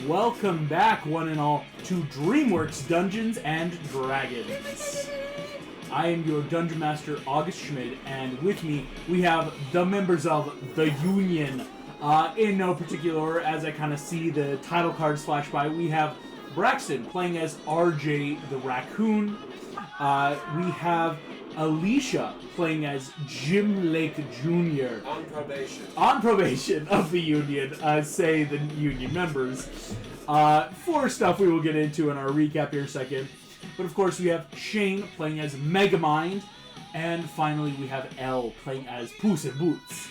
Welcome back, one and all, to Dreamworks Dungeons and Dragons. I am your Dungeon Master, August Schmidt, and with me we have the members of the Union. In no particular order, as I kind of see the title cards flash by, we have Braxton playing as RJ the Raccoon. We have Alicia playing as Jim Lake Jr. On probation. On probation of the Union, say the Union members. For stuff we will get into in our recap here in a second. But of course we have Shane playing as Megamind. And finally we have Elle playing as Puss in Boots.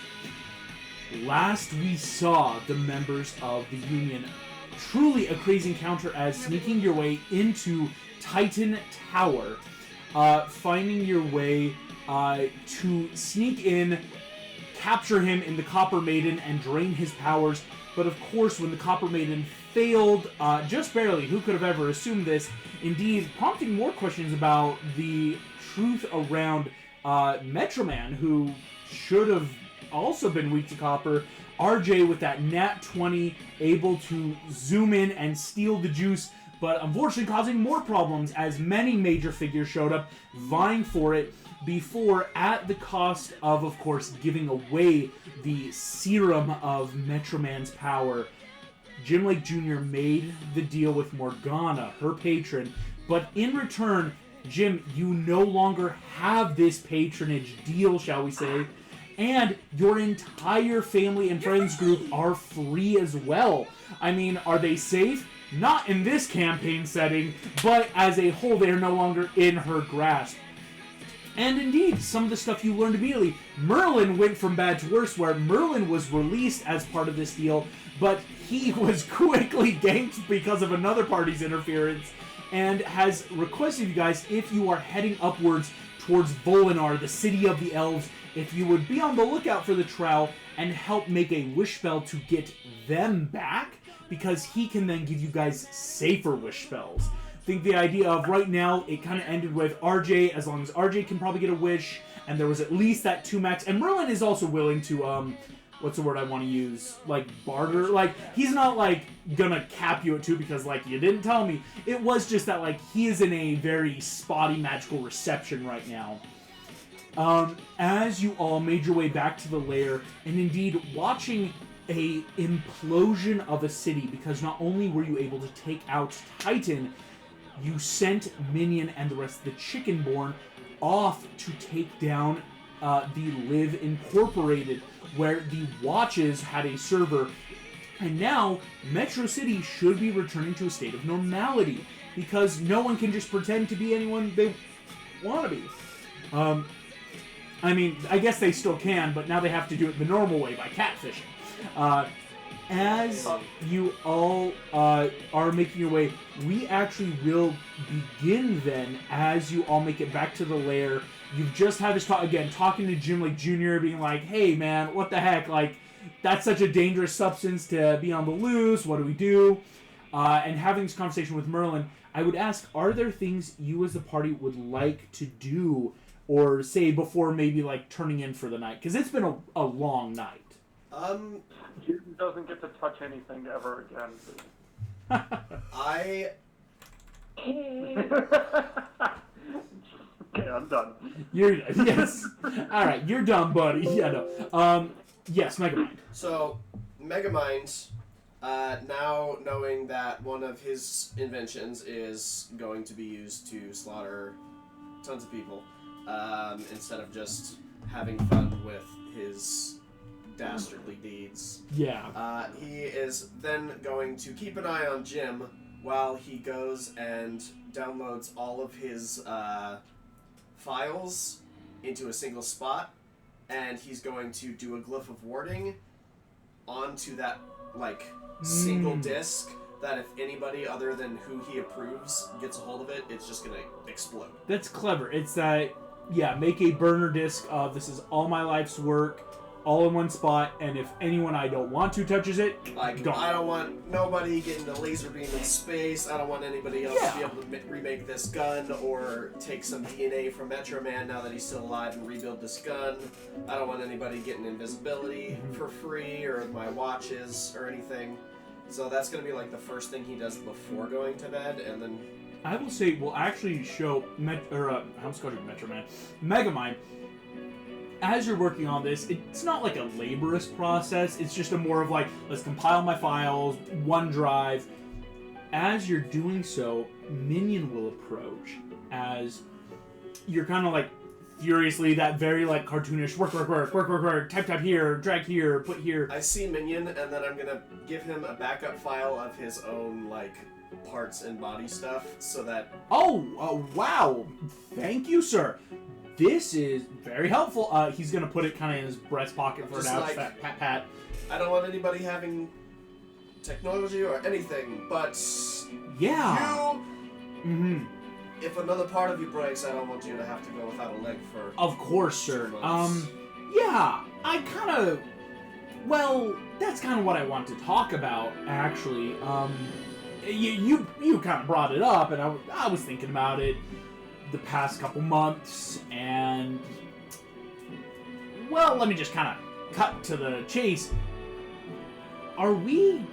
Last we saw the members of the Union. Truly a crazy encounter as sneaking your way into Titan Tower. Finding your way to sneak in, capture him in the Copper Maiden, and drain his powers. But of course, when the Copper Maiden failed, just barely, who could have ever assumed this? Indeed, prompting more questions about the truth around Metro Man, who should have also been weak to Copper. RJ with that nat 20, able to zoom in and steal the juice, but unfortunately causing more problems as many major figures showed up vying for it before, at the cost of course, giving away the serum of Metro Man's power. Jim Lake Jr. made the deal with Morgana, her patron, but in return, Jim, you no longer have this patronage deal, shall we say, and your entire family and friends group are free as well. I mean, are they safe? Not in this campaign setting, but as a whole, they are no longer in her grasp. And indeed, some of the stuff you learned immediately. Merlin went from bad to worse, where Merlin was released as part of this deal, but he was quickly ganked because of another party's interference, and has requested you guys, if you are heading upwards towards Volinar, the city of the elves, if you would be on the lookout for the Trowel and help make a wish spell to get them back, because he can then give you guys safer wish spells. I think the idea of right now, it kind of ended with RJ, as long as RJ can probably get a wish, and there was at least that 2 max, and Merlin is also willing to, what's the word I want to use, like, barter, like, he's not, like, gonna cap you at 2 because, like, you didn't tell me. It was just that, like, he is in a very spotty magical reception right now. As you all made your way back to the lair, and indeed watching a implosion of a city, because not only were you able to take out Titan, you sent Minion and the rest of the Chickenborn off to take down the Live Incorporated, where the Watches had a server, and now Metro City should be returning to a state of normality, because no one can just pretend to be anyone they want to be. I mean, I guess they still can, but now they have to do it the normal way, by catfishing. As you all are making your way, we actually will begin then as you all make it back to the lair. You've just had this talk, again, talking to Jim Lake Jr., being like, hey man, what the heck, like, that's such a dangerous substance to be on the loose, what do we do? And having this conversation with Merlin, I would ask, are there things you as the party would like to do, or say before maybe like turning in for the night? Because it's been a long night. Jim doesn't get to touch anything ever again. Okay, I'm done. Yes. All right, you're done, buddy. Yeah, no. Yes, Megamind. So, Megamind, now knowing that one of his inventions is going to be used to slaughter tons of people, instead of just having fun with his dastardly deeds. Yeah. He is then going to keep an eye on Jim while he goes and downloads all of his files into a single spot, and he's going to do a glyph of warding onto that, like, single disc, that if anybody other than who he approves gets a hold of it, it's just gonna explode. That's clever. It's that, yeah, make a burner disc of this is all my life's work, all in one spot, and if anyone I don't want to touches it, like, gone. I don't want nobody getting a laser beam in space. I don't want anybody else to be able to remake this gun or take some DNA from Metro Man now that he's still alive and rebuild this gun. I don't want anybody getting invisibility for free or my watches or anything. So that's gonna be like the first thing he does before going to bed, and then I will say we'll actually show I almost called you Metro Man, Megamind. As you're working on this, it's not like a laborious process. It's just a more of like, let's compile my files, OneDrive. As you're doing so, Minion will approach as you're kind of like furiously, that very like cartoonish work, type here, drag here, put here. I see Minion, and then I'm gonna give him a backup file of his own like parts and body stuff, so that. Oh, wow! Thank you, sir. This is very helpful. He's gonna put it kind of in his breast pocket for now. Like, pat. I don't want anybody having technology or anything, but yeah. You. If another part of you breaks, I don't want you to have to go without a leg for. Of course, sir. 2 months. Yeah, I kind of. Well, that's kind of what I want to talk about, actually. You kind of brought it up, and I was thinking about it the past couple months, and well, let me just kind of cut to the chase. Are we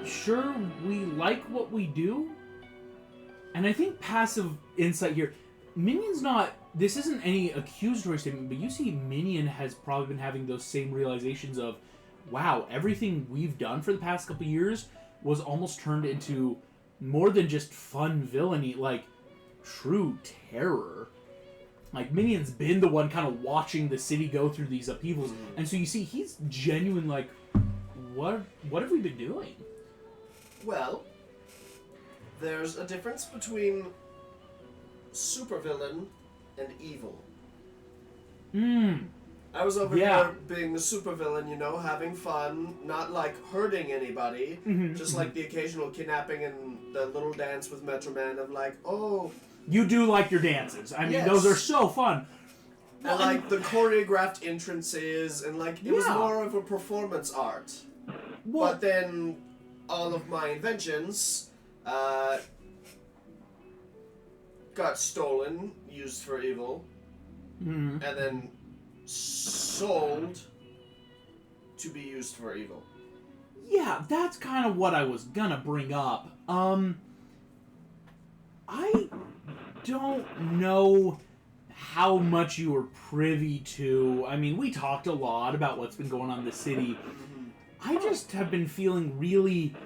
sure we like what we do? And I think passive insight here, Minion's not, this isn't any accusatory statement, but you see Minion has probably been having those same realizations of, wow, everything we've done for the past couple years was almost turned into more than just fun villainy, like true terror. Like, Minion's been the one kind of watching the city go through these upheavals, and so you see he's genuine, like, what have we been doing? Well, there's a difference between supervillain and evil. I was over here being the supervillain, you know, having fun, not like hurting anybody, just like the occasional kidnapping and the little dance with Metro Man of like, oh. You do like your dances. I mean, yes. Those are so fun. And like the choreographed entrances, and like it was more of a performance art. Well, but then all of my inventions got stolen, used for evil, and then sold to be used for evil. Yeah, that's kind of what I was gonna bring up. I don't know how much you were privy to. I mean, we talked a lot about what's been going on in the city. I just have been feeling really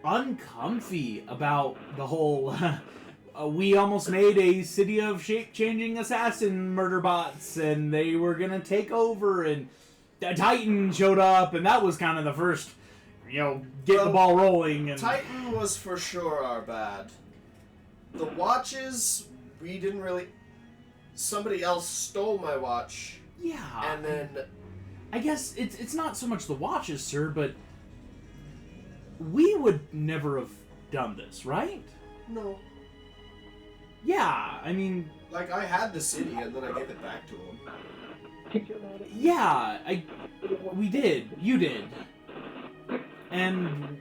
uncomfy about the whole we almost made a city of shape-changing assassin murder bots, and they were gonna take over, and the Titan showed up, and that was kind of the first, get the ball rolling. And Titan was for sure our bad. The watches, we didn't really. Somebody else stole my watch. Yeah. And then. I guess it's not so much the watches, sir, but we would never have done this, right? No. Yeah, I mean. Like, I had the city, and then I gave it back to him. Yeah, we did. You did. And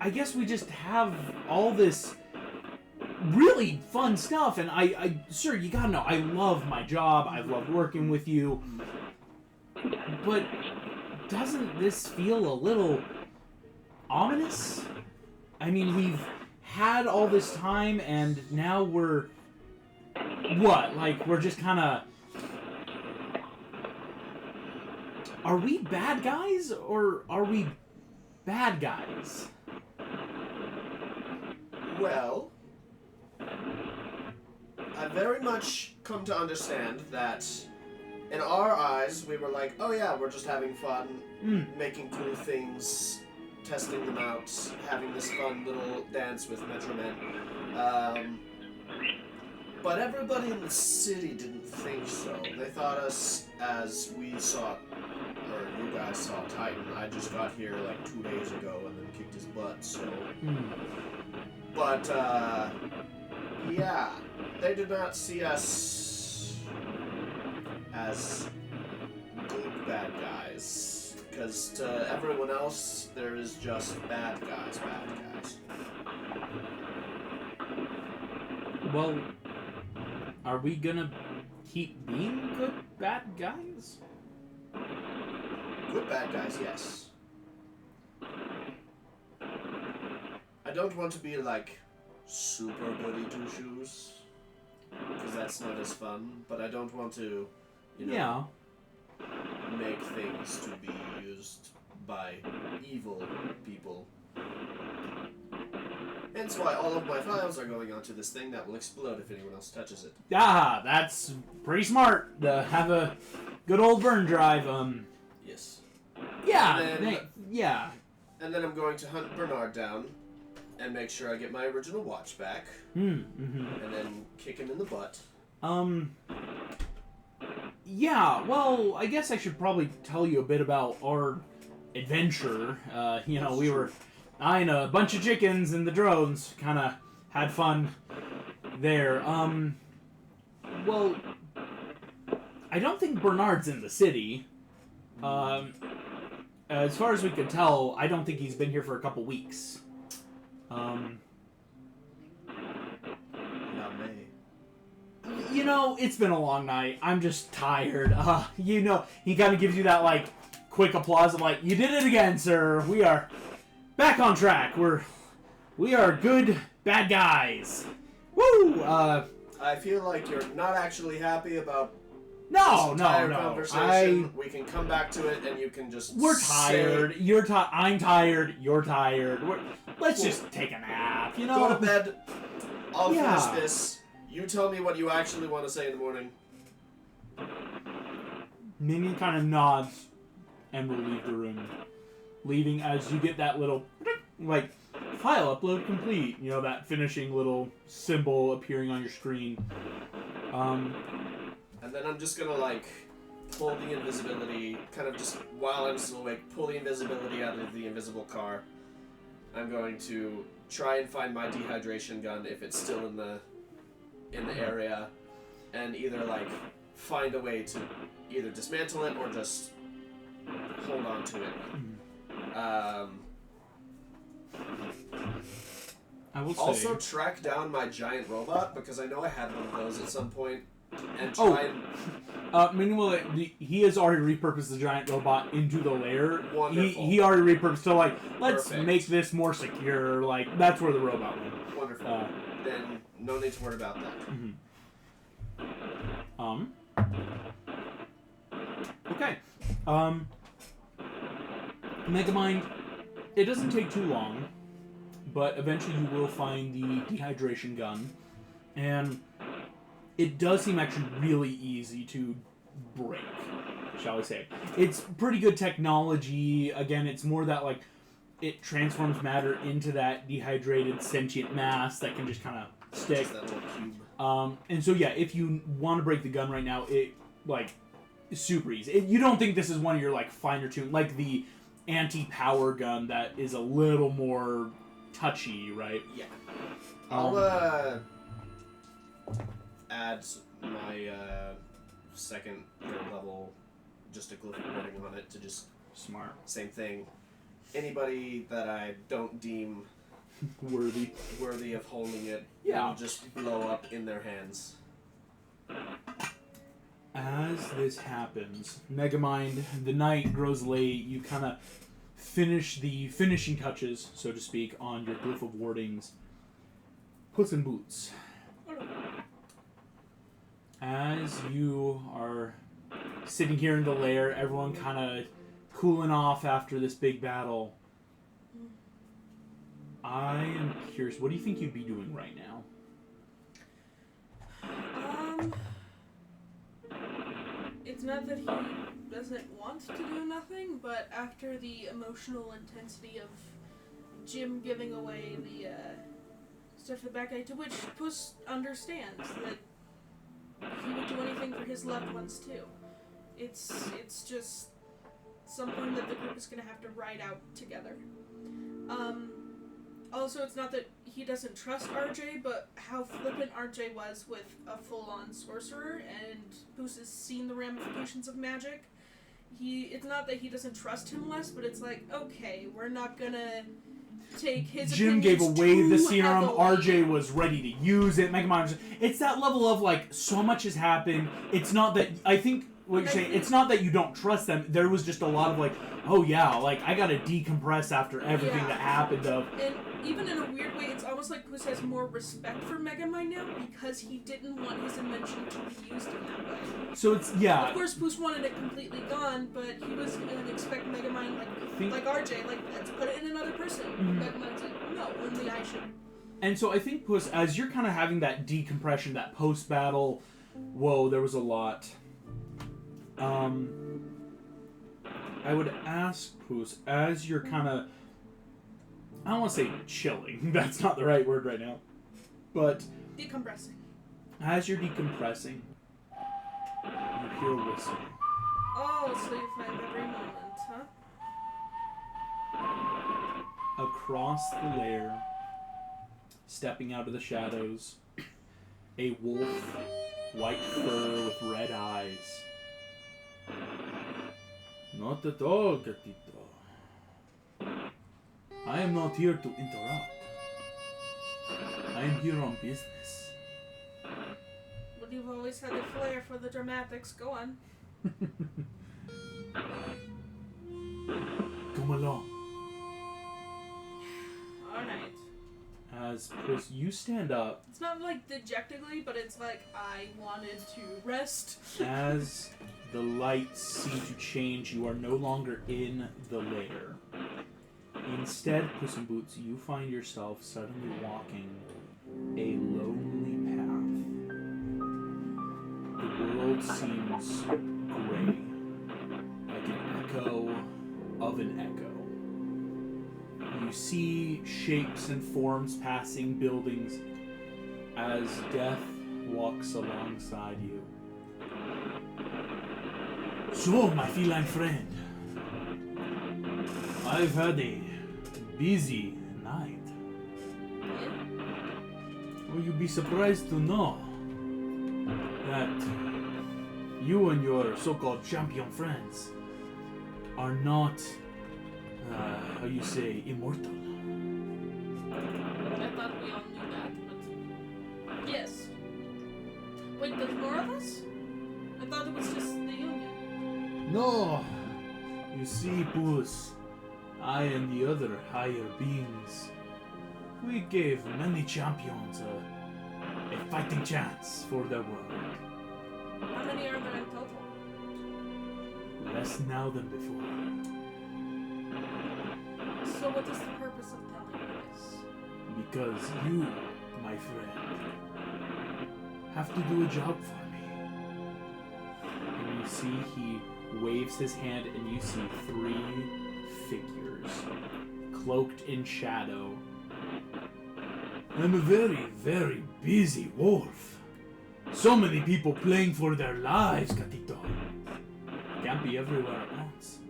I guess we just have all this really fun stuff, and sir, you gotta know, I love my job, I've loved working with you, but doesn't this feel a little ominous? I mean, we've had all this time, and now we're we're just kind of, are we bad guys, or are we bad guys? Well, I very much come to understand that in our eyes, we were like, oh yeah, we're just having fun, making cool things, testing them out, having this fun little dance with Metro Man. But everybody in the city didn't think so. They thought us as we saw, or you guys saw Titan. I just got here like 2 days ago and then kicked his butt, so. But, yeah, they did not see us as good bad guys. Because to everyone else, there is just bad guys. Well, are we gonna keep being good bad guys? Good bad guys, yes. I don't want to be like super goody two shoes, because that's not as fun. But I don't want to, make things to be used by evil people. Hence why all of my files are going onto this thing that will explode if anyone else touches it. Ah, that's pretty smart to have a good old burn drive. Yes. Yeah, And then I'm going to hunt Bernard down and make sure I get my original watch back. And then kick him in the butt. Yeah, well, I guess I should probably tell you a bit about our adventure. We were eyeing a bunch of chickens and the drones. Kind of had fun there. Well, I don't think Bernard's in the city. As far as we could tell, I don't think he's been here for a couple weeks. It's been a long night. I'm just tired. He kind of gives you that, like, quick applause of, like, you did it again, sir. We are back on track. We are good bad guys. Woo! I feel like you're not actually happy about No. conversation. We can come back to it, and you can just. We're tired. You're tired. I'm tired. You're tired. Let's just take a nap. Go to bed. I'll finish this. You tell me what you actually want to say in the morning. Minion kind of nods and will leave the room, leaving as you get that little like file upload complete. That finishing little symbol appearing on your screen. And then I'm just gonna like pull the invisibility, kind of just while I'm still awake, pull the invisibility out of the invisible car. I'm going to try and find my dehydration gun if it's still in the area, and either like find a way to either dismantle it or just hold on to it. I will also track down my giant robot, because I know I had one of those at some point, and try meanwhile, he has already repurposed the giant robot into the lair. Wonderful. He already repurposed. So let's Perfect. make this more secure. That's where the robot went. Wonderful. Then no need to worry about that. Okay. Megamind, it doesn't take too long, but eventually you will find the dehydration gun, and it does seem actually really easy to break, shall we say. It's pretty good technology. Again, it's more that, it transforms matter into that dehydrated sentient mass that can just kind of stick. Just that little cube. And so, yeah, if you want to break the gun right now, it's super easy. You don't think this is one of your, finer tuned, like the anti-power gun that is a little more touchy, right? Yeah. I'll, add my, second level, just a glyph wording on it to just... Smart. Same thing. Anybody that I don't deem... worthy of holding it, will just blow up in their hands. As this happens, Megamind, the night grows late, you kind of finish the finishing touches, so to speak, on your glyph of wardings. Puss in Boots. As you are sitting here in the lair, everyone kind of cooling off after this big battle, I am curious, what do you think you'd be doing right now? It's not that he doesn't want to do nothing, but after the emotional intensity of Jim giving away the stuff to the back guy, to which Puss understands that he would do anything for his loved ones too. It's just something that the group is going to have to ride out together. Also, it's not that he doesn't trust RJ, but how flippant RJ was with a full-on sorcerer, and Puss has seen the ramifications of magic. It's not that he doesn't trust him less, but it's like, okay, we're not gonna take his Jim gave away the serum, heavily. RJ was ready to use it, Megamind, it's that level of, so much has happened. It's not that, I think, what you're saying, it's not that you don't trust them, there was just a lot of, oh yeah, I gotta decompress after everything that happened of... And even in a weird way, it's almost like Puss has more respect for Megamind now because he didn't want his invention to be used in that way. So it's, yeah. Of course, Puss wanted it completely gone, but he was going to expect Megamind, like RJ, like, let's put it in another person. Megamind's like, no, only I should. And so I think, Puss, as you're kind of having that decompression, that post-battle, whoa, there was a lot. I would ask, Puss, as you're kind of, I don't want to say chilling. That's not the right word right now. But decompressing. As you're decompressing, you hear a whistle. Oh, so you find every moment, huh? Across the lair, stepping out of the shadows, a wolf, white fur with red eyes. Not at all, Gatito. I am not here to interrupt. I am here on business. Well, you've always had a flair for the dramatics. Go on. Come along. Alright. As Puss, you stand up. It's not like dejectedly, but it's like I wanted to rest. As the lights seem to change, you are no longer in the lair. Instead, Puss in Boots, you find yourself suddenly walking a lonely path. The world seems gray, like an echo of an echo. You see shapes and forms passing buildings as death walks alongside you. So, my feline friend, I've had a busy night. Will you be surprised to know that you and your so-called champion friends are not, how you say, immortal? I thought we all knew that, but... Yes. Wait, there's more of us? I thought it was just the Union. No! You see, Puss, I and the other higher beings, we gave many champions a fighting chance for their world. How many are there in total? Less now than before. So what is the purpose of telling me this? Because you, my friend, have to do a job for me. And you see he waves his hand and you see 3 figures, cloaked in shadow. I'm a very, very busy wolf. So many people playing for their lives, Gatito. Can't be everywhere at once.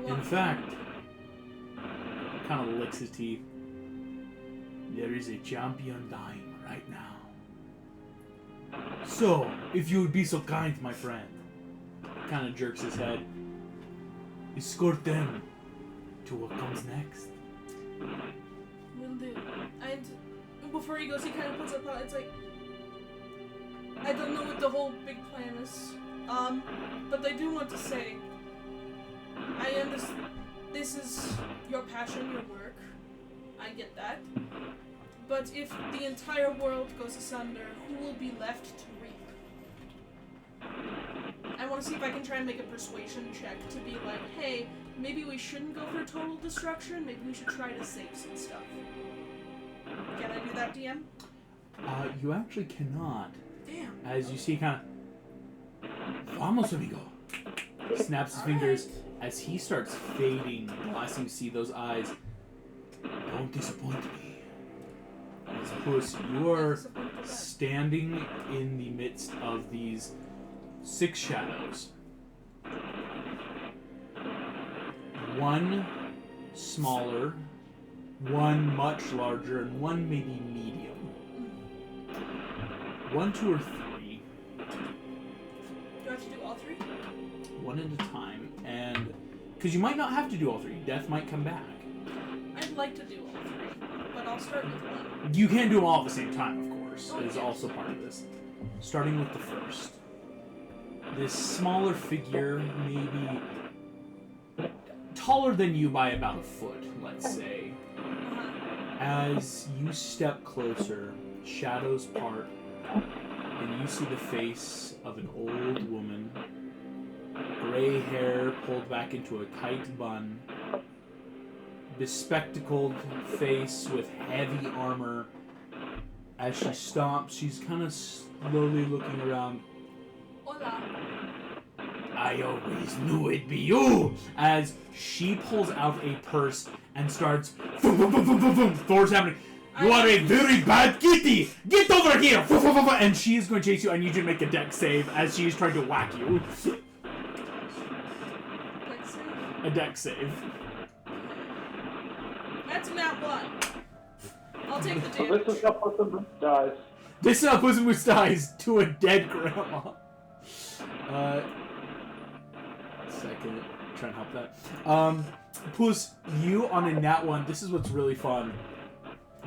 In fact, kind of licks his teeth. There is a champion dying right now. So, if you would be so kind, my friend, kind of jerks his head, escort them to what comes next. Will do. And before he goes, he kind of puts up, it's like, I don't know what the whole big plan is, but I do want to say, I understand, this is your passion, your work, I get that, but if the entire world goes asunder, who will be left to reap? I want to see if I can try and make a persuasion check to be like, hey, maybe we shouldn't go for total destruction, maybe we should try to save some stuff. Can I do that, DM? You actually cannot. Damn. As you see kind of, vamos amigo, snaps his fingers as he starts fading. The last time you see those eyes, don't disappoint me. As Puss, you are standing in the midst of these 6 shadows. One smaller, one much larger, and one maybe medium. 1, 2, or 3. Do I have to do all 3? One at a time, and because you might not have to do all 3, death might come back. I'd like to do all 3, but I'll start with 1. You can't do them all at the same time, of course. Oh, Is yeah. also part of this. Starting with the first. This smaller figure, maybe taller than you by about a foot, let's say. As you step closer, shadows part, and you see the face of an old woman, gray hair pulled back into a tight bun, bespectacled face with heavy armor. As she stomps, she's kind of slowly looking around. Hola. I always knew it'd be you! As she pulls out a purse and starts... Boom, boom, boom, boom, boom, boom. Thor's happening. You are a very bad kitty! Get over here! And she is going to chase you. I need you to make a dex save as she is trying to whack you. Dex save? A dex save. That's a nat 1. I'll take the So damage. this is how Puss in Boots dies. This is how Puss in Boots dies to a dead grandma. Second. Try and help that. Puss, you on a nat 1, this is what's really fun.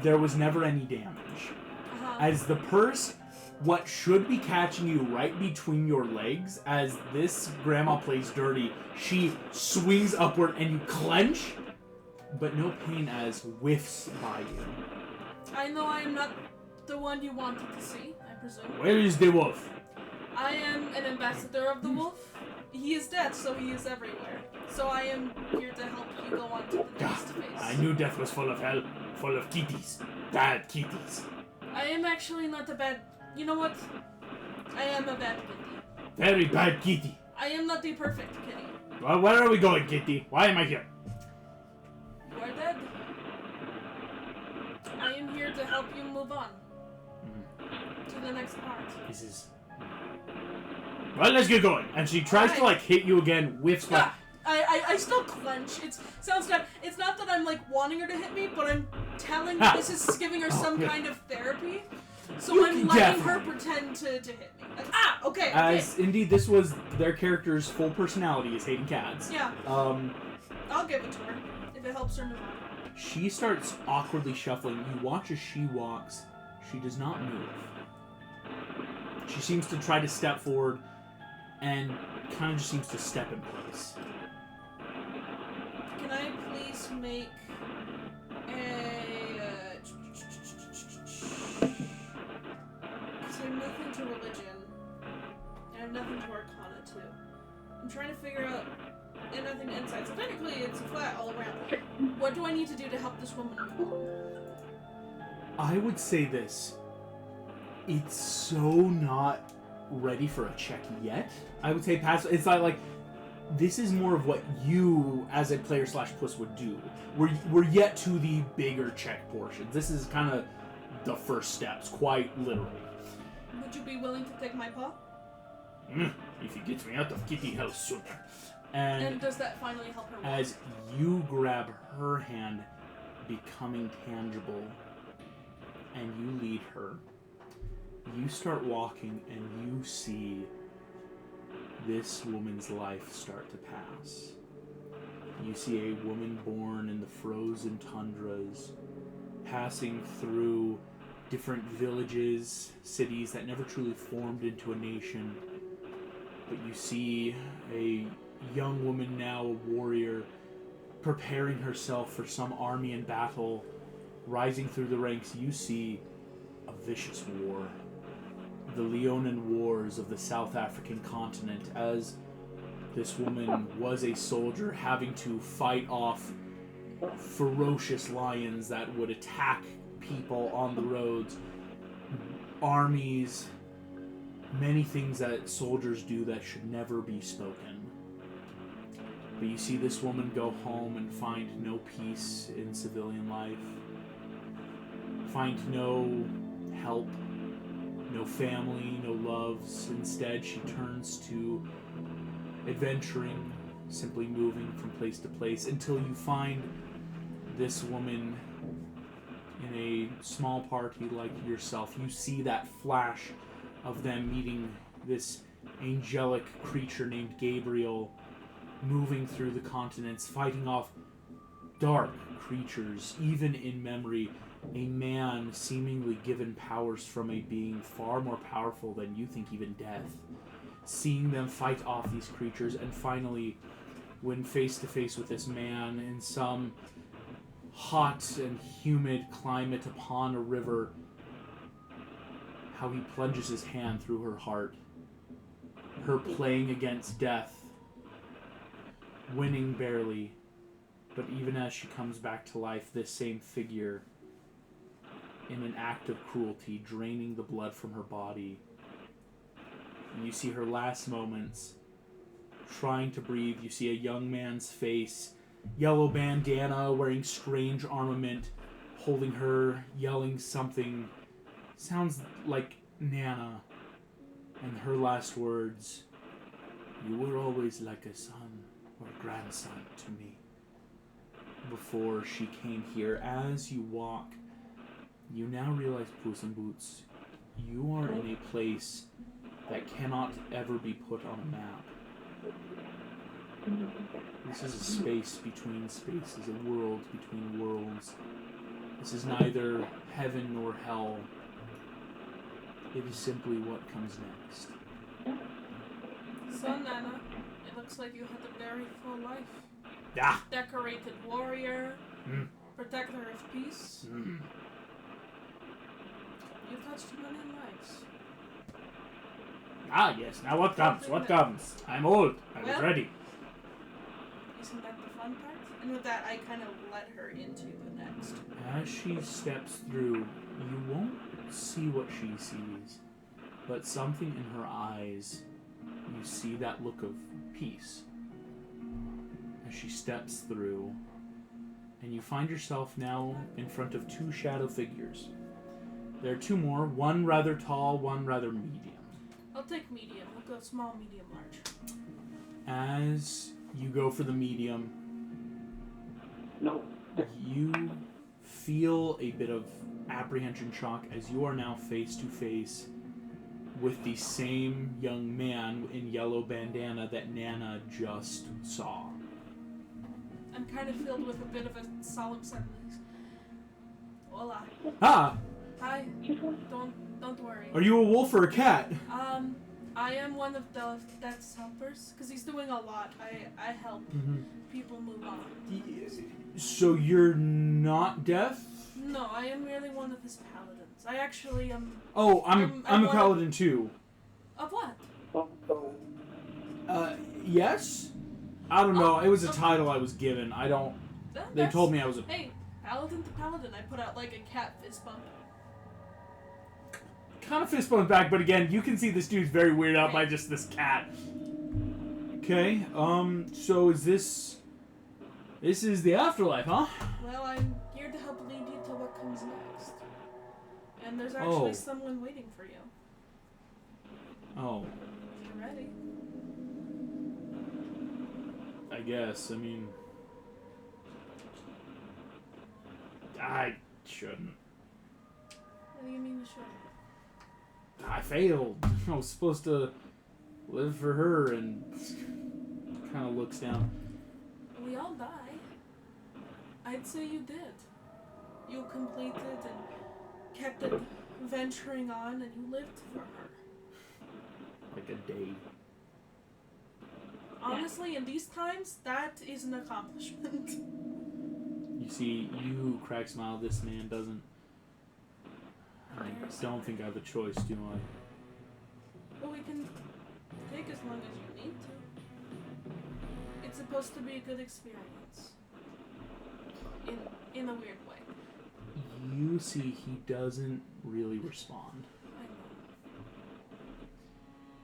There was never any damage. As the purse, what should be catching you right between your legs, as this grandma plays dirty, she swings upward and you clench, but no pain as whiffs by you. I know I am not the one you wanted to see, I presume. Where is the wolf? I am an ambassador of the wolf. He is dead, so he is everywhere. So I am here to help you go on to the next phase. I knew death was full of hell, full of kitties. Bad kitties. I am actually not a bad... You know what? I am a bad kitty. Very bad kitty. I am not the perfect kitty. Well, where are we going, kitty? Why am I here? You are dead. I am here to help you move on. To the next part. This is... Well, let's get going. And she tries to, like, hit you again, whiffs Yeah, back. I still clench. It sounds bad. It's not that I'm, like, wanting her to hit me, but I'm telling her this is giving her some kind of therapy. So You I'm can letting her definitely- pretend to hit me. Like, okay. As, indeed, this was their character's full personality is hating cats. Yeah, I'll give it to her, if it helps her move on. She starts awkwardly shuffling. You watch as she walks. She does not move. She seems to try to step forward and kind of just seems to step in place. Can I please make a... So I have nothing to religion. I have nothing to arcana too. I'm trying to figure out... And nothing to insight. So technically it's flat all around. What do I need to do to help this woman move on? I would say this. It's so not ready for a check yet. I would say pass. It's like this is more of what you as a player / puss would do. We're yet to the bigger check portions. This is kind of the first steps, quite literally. Would you be willing to take my paw? If he gets me out of kitty hell sooner. And does that finally help her? As you grab her hand, becoming tangible, and you lead her, you start walking and you see this woman's life start to pass. You see a woman born in the frozen tundras, passing through different villages, cities that never truly formed into a nation. But you see a young woman, now a warrior, preparing herself for some army in battle, rising through the ranks. You see a vicious war. The Leonin Wars of the South African continent, as this woman was a soldier having to fight off ferocious lions that would attack people on the roads, armies, many things that soldiers do that should never be spoken. But you see this woman go home and find no peace in civilian life, find no help, no family, no loves. Instead, she turns to adventuring, simply moving from place to place, until you find this woman in a small party like yourself. You see that flash of them meeting this angelic creature named Gabriel, moving through the continents, fighting off dark creatures, even in memory. A man seemingly given powers from a being far more powerful than you think even death. Seeing them fight off these creatures, and finally, when face to face with this man in some hot and humid climate upon a river, how he plunges his hand through her heart, her playing against death, winning barely, but even as she comes back to life, this same figure, in an act of cruelty, draining the blood from her body. And you see her last moments, trying to breathe. You see a young man's face, yellow bandana, wearing strange armament, holding her, yelling something. Sounds like Nana. And her last words, "You were always like a son or grandson to me." Before she came here, as you walk, you now realize, Puss in Boots, you are in a place that cannot ever be put on a map. This is a space between spaces, a world between worlds. This is neither heaven nor hell. It is simply what comes next. So, Nana, it looks like you had a very full life. Ah! Decorated warrior, Mm. protector of peace. Mm. You touched many lives. Ah, yes. Now what comes? What comes? I'm old. I was Well- ready. Isn't that the fun part? And with that, I kind of let her into the next. As she steps through, you won't see what she sees, but something in her eyes, you see that look of peace. As she steps through, and you find yourself now in front of two shadow figures. There are two more, one rather tall, one rather medium. I'll take medium. We'll go small, medium, large. As you go for the medium, No. you feel a bit of apprehension shock as you are now face to face with the same young man in yellow bandana that Nana just saw. I'm kind of filled with a bit of a solemn sadness. Hola. Ah! Hi. Don't worry. Are you a wolf or a cat? I am one of the Death's helpers, because he's doing a lot. I help people move on. So you're not deaf? No, I am merely one of his paladins. I actually am... Oh, I'm a one paladin too. Of what? Yes? I don't know. It was a title I was given. I don't... They told me I was a... Hey, paladin to paladin. I put out like a cat fist bump. Kind of fist bump back, but again, you can see this dude's very weirded out by just this cat. Okay, so is this... This is the afterlife, huh? Well, I'm here to help lead you to what comes next. And there's actually someone waiting for you. Oh, If you're ready. I guess. I mean... I shouldn't. What do you mean you should? I failed. I was supposed to live for her, and kind of looks down. We all die. I'd say you did. You completed and kept venturing on, and you lived for her. Like a day. Honestly, in these times, that is an accomplishment. You see, you crack smile. This man doesn't. I don't think I have a choice, do I? But we can take as long as you need to. It's supposed to be a good experience. In a weird way. You see, he doesn't really respond.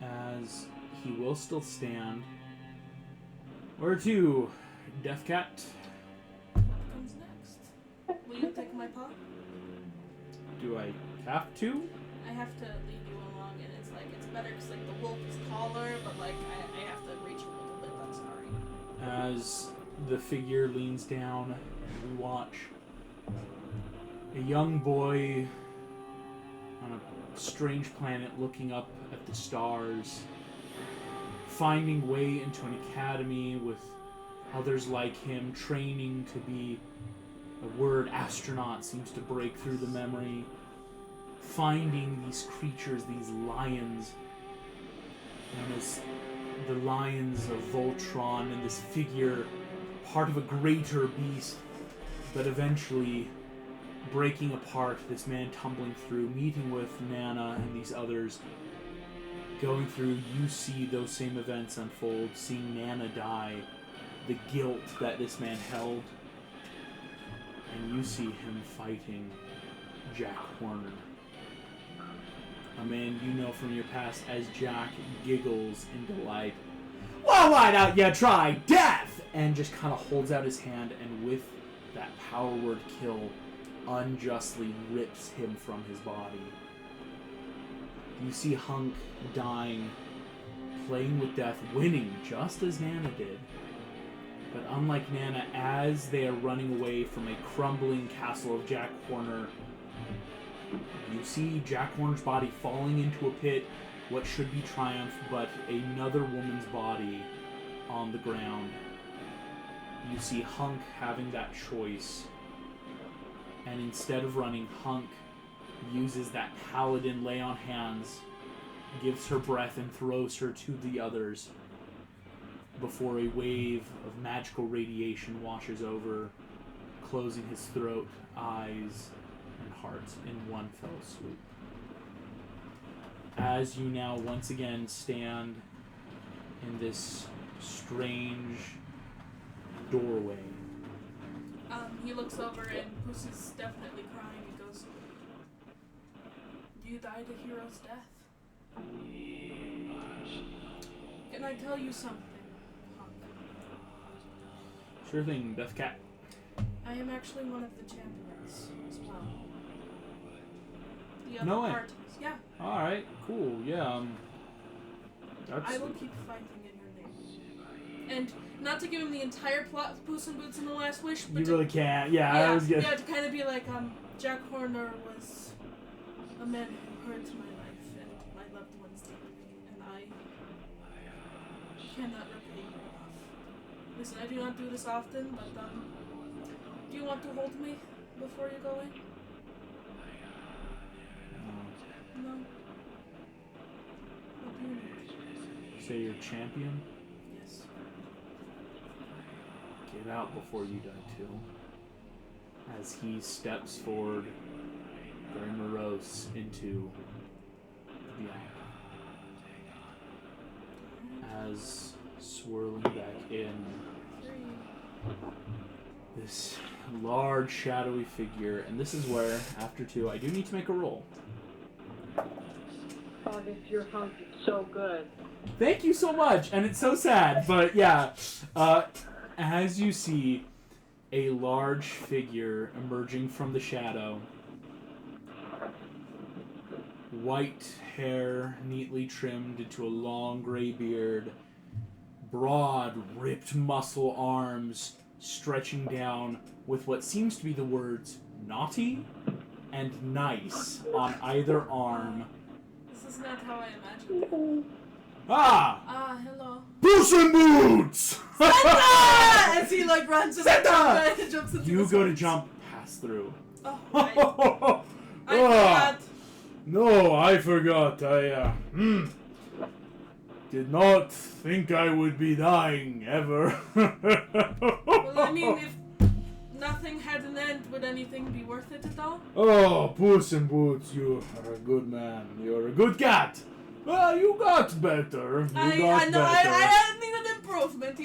I know. As he will still stand. Where to, Death Cat? What comes next? Will you take my paw? Do I have to? I have to lead you along, and it's better because the wolf is taller, but I have to reach a little bit. I'm sorry. As the figure leans down, we watch a young boy on a strange planet looking up at the stars, finding way into an academy with others like him, training to be the word astronaut seems to break through the memory, finding these creatures, these lions, known as the Lions of Voltron, and this figure, part of a greater beast, But eventually, breaking apart, this man tumbling through, meeting with Nana and these others, going through, you see those same events unfold, seeing Nana die, the guilt that this man held, and you see him fighting Jack Horner. A man you know from your past as Jack giggles in delight. Well, why don't you try death? And just kind of holds out his hand, and with that power word kill, unjustly rips him from his body. You see Hunk dying, playing with death, winning just as Nana did. But unlike Nana, as they are running away from a crumbling castle of Jack Horner, you see Jack Horner's body falling into a pit, what should be Triumph, but another woman's body on the ground. You see Hunk having that choice, and instead of running, Hunk uses that paladin lay on hands, gives her breath, and throws her to the others before a wave of magical radiation washes over, closing his throat, eyes, and heart in one fell swoop. As you now once again stand in this strange doorway. He looks over and Puss is definitely crying. He goes, "You died a hero's death. Can I tell you something, Hunk? Sure thing, Death Cat. I am actually one of the champions as well. The No other way. parties. Yeah. Alright, cool, yeah, that's... I will keep fighting in your name. And not to give him the entire plot of Puss in Boots and the Last Wish, but You to, really can't, yeah, I was good. yeah, to kind of be like, Jack Horner was a man who hurt my life and my loved ones deeply, and I cannot repay you enough. Listen, I do not do this often, but, do you want to hold me before you go in? No. What do you need? Say you're champion? Yes. Get out before you die too. As he steps forward, very morose, into the aisle. As swirling back in, this large shadowy figure, and this is where, after 2, I do need to make a roll. Oh, if your Hunk is so good. Thank you so much, and it's so sad, but yeah. As you see a large figure emerging from the shadow, white hair neatly trimmed into a long gray beard, broad, ripped muscle arms stretching down with what seems to be the words naughty and nice on either arm. This is not how I imagined it. Ah! Hello. Puss in Boots! As he runs and Santa! jumps into You his go to arms. jump, pass through. Oh, right. I forgot. No, I forgot. I did not think I would be dying ever. Well, I mean, if nothing had an end, would anything be worth it at all? Oh, Puss in Boots, you are a good man. You're a good cat. Well, you got better. I know. I need an improvement.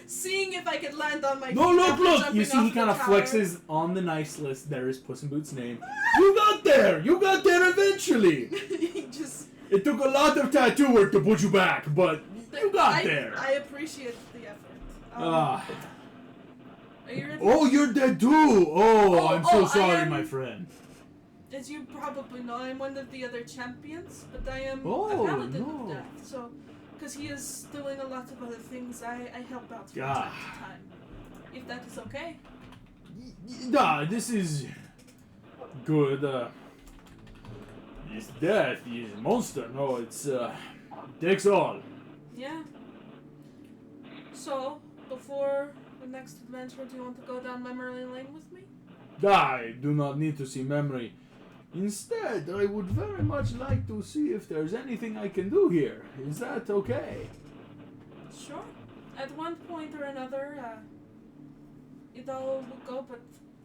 Seeing if I could land on my feet. No, after look! jumping You see, off he the kind of tower. flexes on the nice list. There is Puss in Boots' name. You got there! You got there eventually! He just. It took a lot of tattoo work to put you back, but you got there. I appreciate the effort. Ah. Are you ready? Oh, you're dead too! Oh, I'm so I sorry, am- my friend. As you probably know, I'm one of the other champions, but I am Oh, a paladin no. of death. So, because he is doing a lot of other things, I help out from Ah. time to time. If that is okay. Nah, this is good. This death is a monster. No, it's takes all. Yeah. So, before the next adventure, do you want to go down memory lane with me? I do not need to see memory. Instead, I would very much like to see if there's anything I can do here. Is that okay? Sure. At one point or another, it all will go, but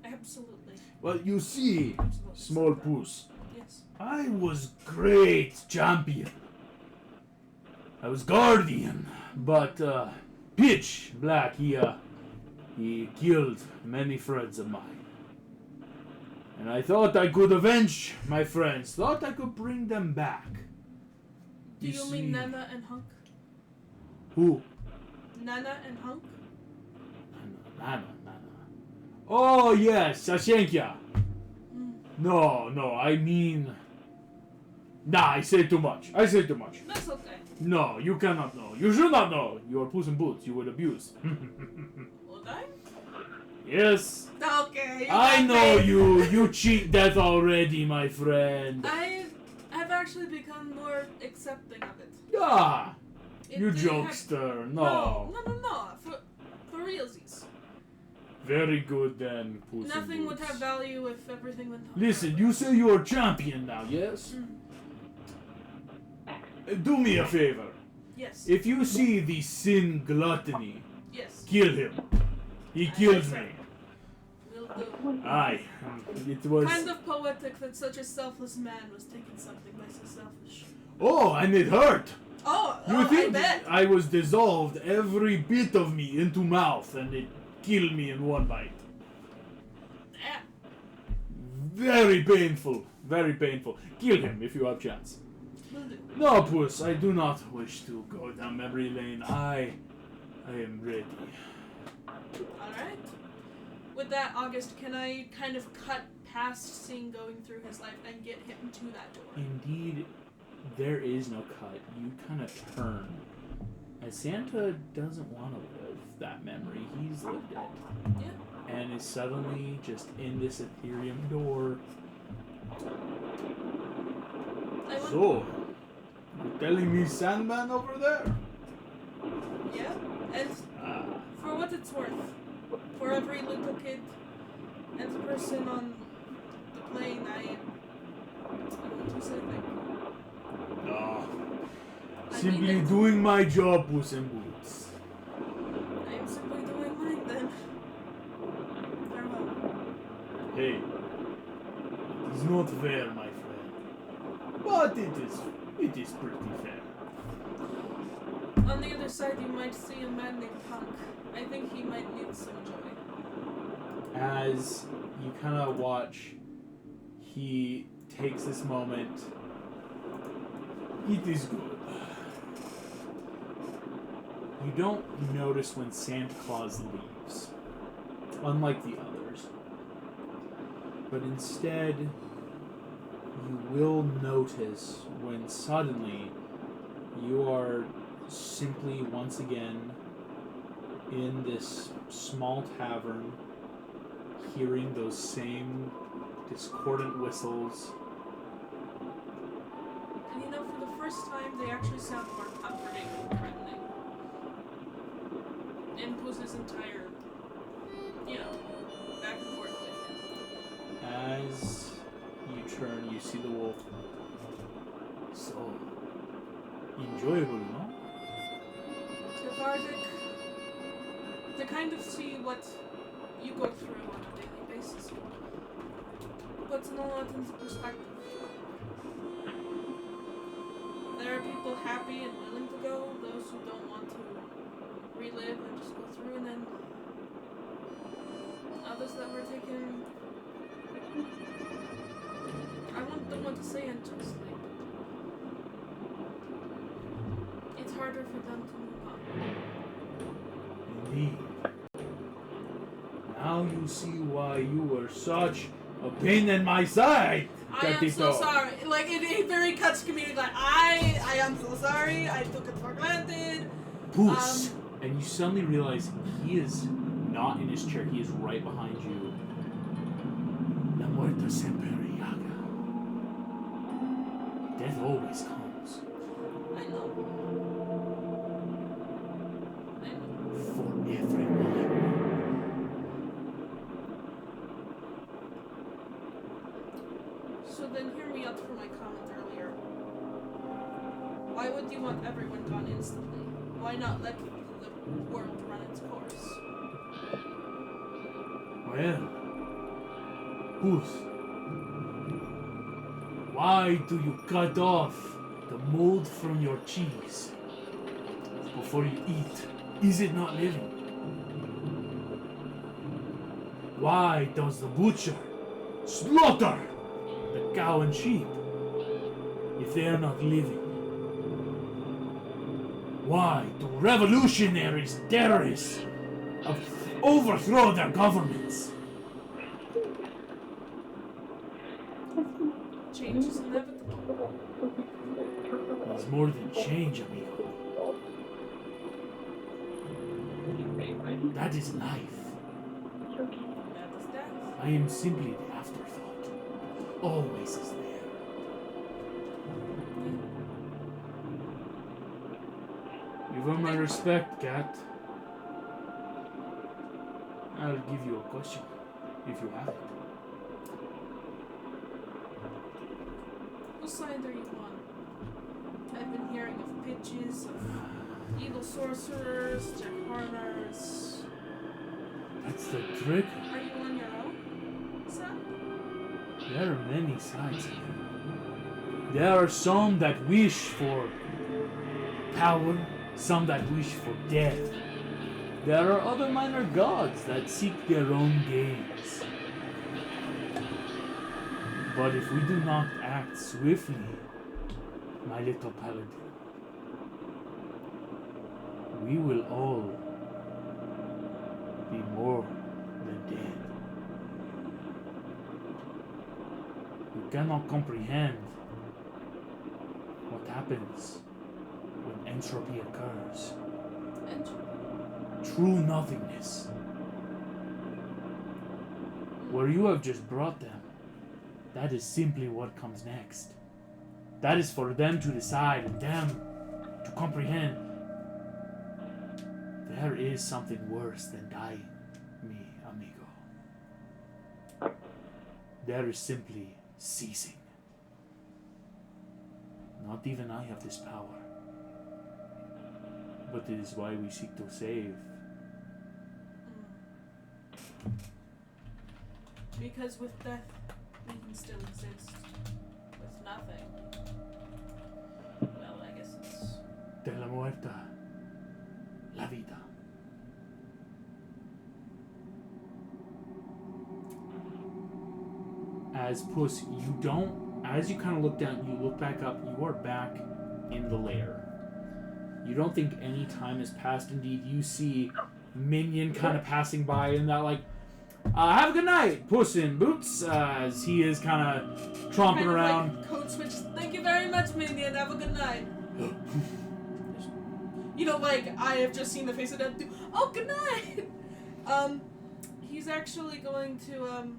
Absolutely. Well, you see, Absolutely. small puss, Yes. I was great champion. I was guardian, but Pitch Black, he killed many friends of mine. And I thought I could avenge my friends, thought I could bring them back. Do you see, mean Nana and Hunk? Who? Nana and Hunk? Nana. Oh, yes, Sashenkia. Mm. No, I mean... Nah, I say too much. That's okay. No, you cannot know. You should not know. You are Puss in Boots. You would abuse. Would I? Yes. Okay. I know you. You cheat death already, my friend. I've actually become more accepting of it. Ah, It you did have- jokester. No. For realsies. Very good then, Puss in Nothing would Boots. have value if everything went on. Listen, you say you are champion now, yes? Mm. Do me a favor. Yes. If you see the sin gluttony, Yes. kill him. He killed me. Will do. Aye. It was... Kind of poetic that such a selfless man was taking something by so selfish. Oh, and it hurt. You You think I bet. I was dissolved every bit of me into mouth and it killed me in one bite. Yeah. Very painful. Very painful. Kill him if you have chance. Will do. No, Puss, I do not wish to go down memory lane. I am ready. Alright. With that, August, can I kind of cut past seeing going through his life and get him to that door? Indeed, there is no cut. You kind of turn. As Santa doesn't want to live that memory. He's lived it. Yeah. And is suddenly just in this Ethereum door. I want, So, you're telling me Sandman over there? yeah. And for what it's worth, for every little kid and person on the plane, I want to say thank you. No. I Simply mean it. doing my job, Puss in Boots. I am simply doing mine then. Farewell. Hey, it is not fair, my friend. But it is pretty fair. On the other side, you might see a man named Punk. I think he might need some joy. As you kind of watch, he takes this moment. It is good. You don't notice when Santa Claus leaves, unlike the others. But instead, you will notice when suddenly you are simply once again in this small tavern, hearing those same discordant whistles. And you know, for the first time, they actually sound more comforting than threatening. In Puss's entire, back and forth with him. As you turn, you see the wolf. So, enjoyable, no? Cathartic. To kind of see what you go through on a daily basis. Puts it a lot into perspective. There are people happy and willing to go, those who don't want to relive and just go through, and then others that were taken, I don't want to say unjustly. It's harder for them to move on. Indeed. Now you see why you were such a pain in my side, I am so sorry. Like, it very cuts to me. Like, I am so sorry. I took it for granted. Puss! And you suddenly realize he is not in his chair. He is right behind you. La muerte siempre llega. Death always comes. I know. For everyone. So then hear me out for my comment earlier. Why would you want everyone gone instantly? Why not let the world run its course? Well, Puss, why do you cut off the mold from your cheese before you eat? Is it not living? Why does the butcher slaughter the cow and sheep if they are not living? Why do revolutionaries and terrorists overthrow their governments? Change is inevitable. It's more than change, amigo. That is life. That is death. I am simply the afterthought. Always is there. You've earned my respect, cat. I'll give you a question, if you have it. What side are you on? I've been hearing of pitches, of evil sorcerers, Jack Harners. That's the trick. Are you on your own, son? There are many sides here. There are some that wish for power, some that wish for death. There are other minor gods that seek their own gains. But if we do not act swiftly, my little paladin, we will all be more than dead. You cannot comprehend what happens when entropy occurs. True nothingness. Where you have just brought them, that is simply what comes next. That is for them to decide and them to comprehend. There is something worse than dying, mi amigo. There is simply ceasing. Not even I have this power. But it is why we seek to save. Because with death, we can still exist. With nothing. Well, I guess it's... De la muerta, la vida. As Puss, you don't, as you kind of look down, you look back up, you are back in the lair. You don't think any time has passed. Indeed, you see Minion kind of passing by and that like, have a good night, Puss in Boots, as he is kind of tromping kind of around. like code switch. Thank you very much, Minion. Have a good night. You know, like, I have just seen the face of death do, oh, good night! He's actually going to,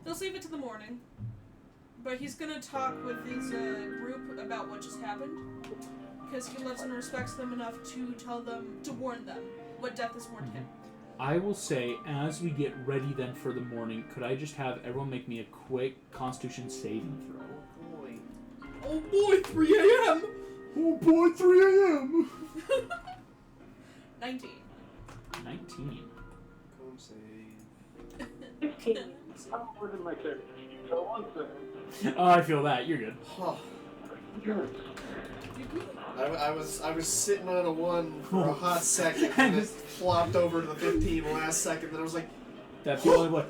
they'll save it to the morning. But he's gonna talk with his, group about what just happened. Because he loves and respects them enough to tell them, to warn them what death has warned him. I will say, as we get ready then for the morning, could I just have everyone make me a quick Constitution saving throw? Oh boy, 3 a.m.! Oh boy, 3 a.m. 19. 19. Come save. 15. Oh, where did my character? So 1 second. Oh, I feel that. You're good. Huh. Good. I was sitting on a 1 for a hot second and just flopped over to the 15 last second. Then I was like, That feeling like,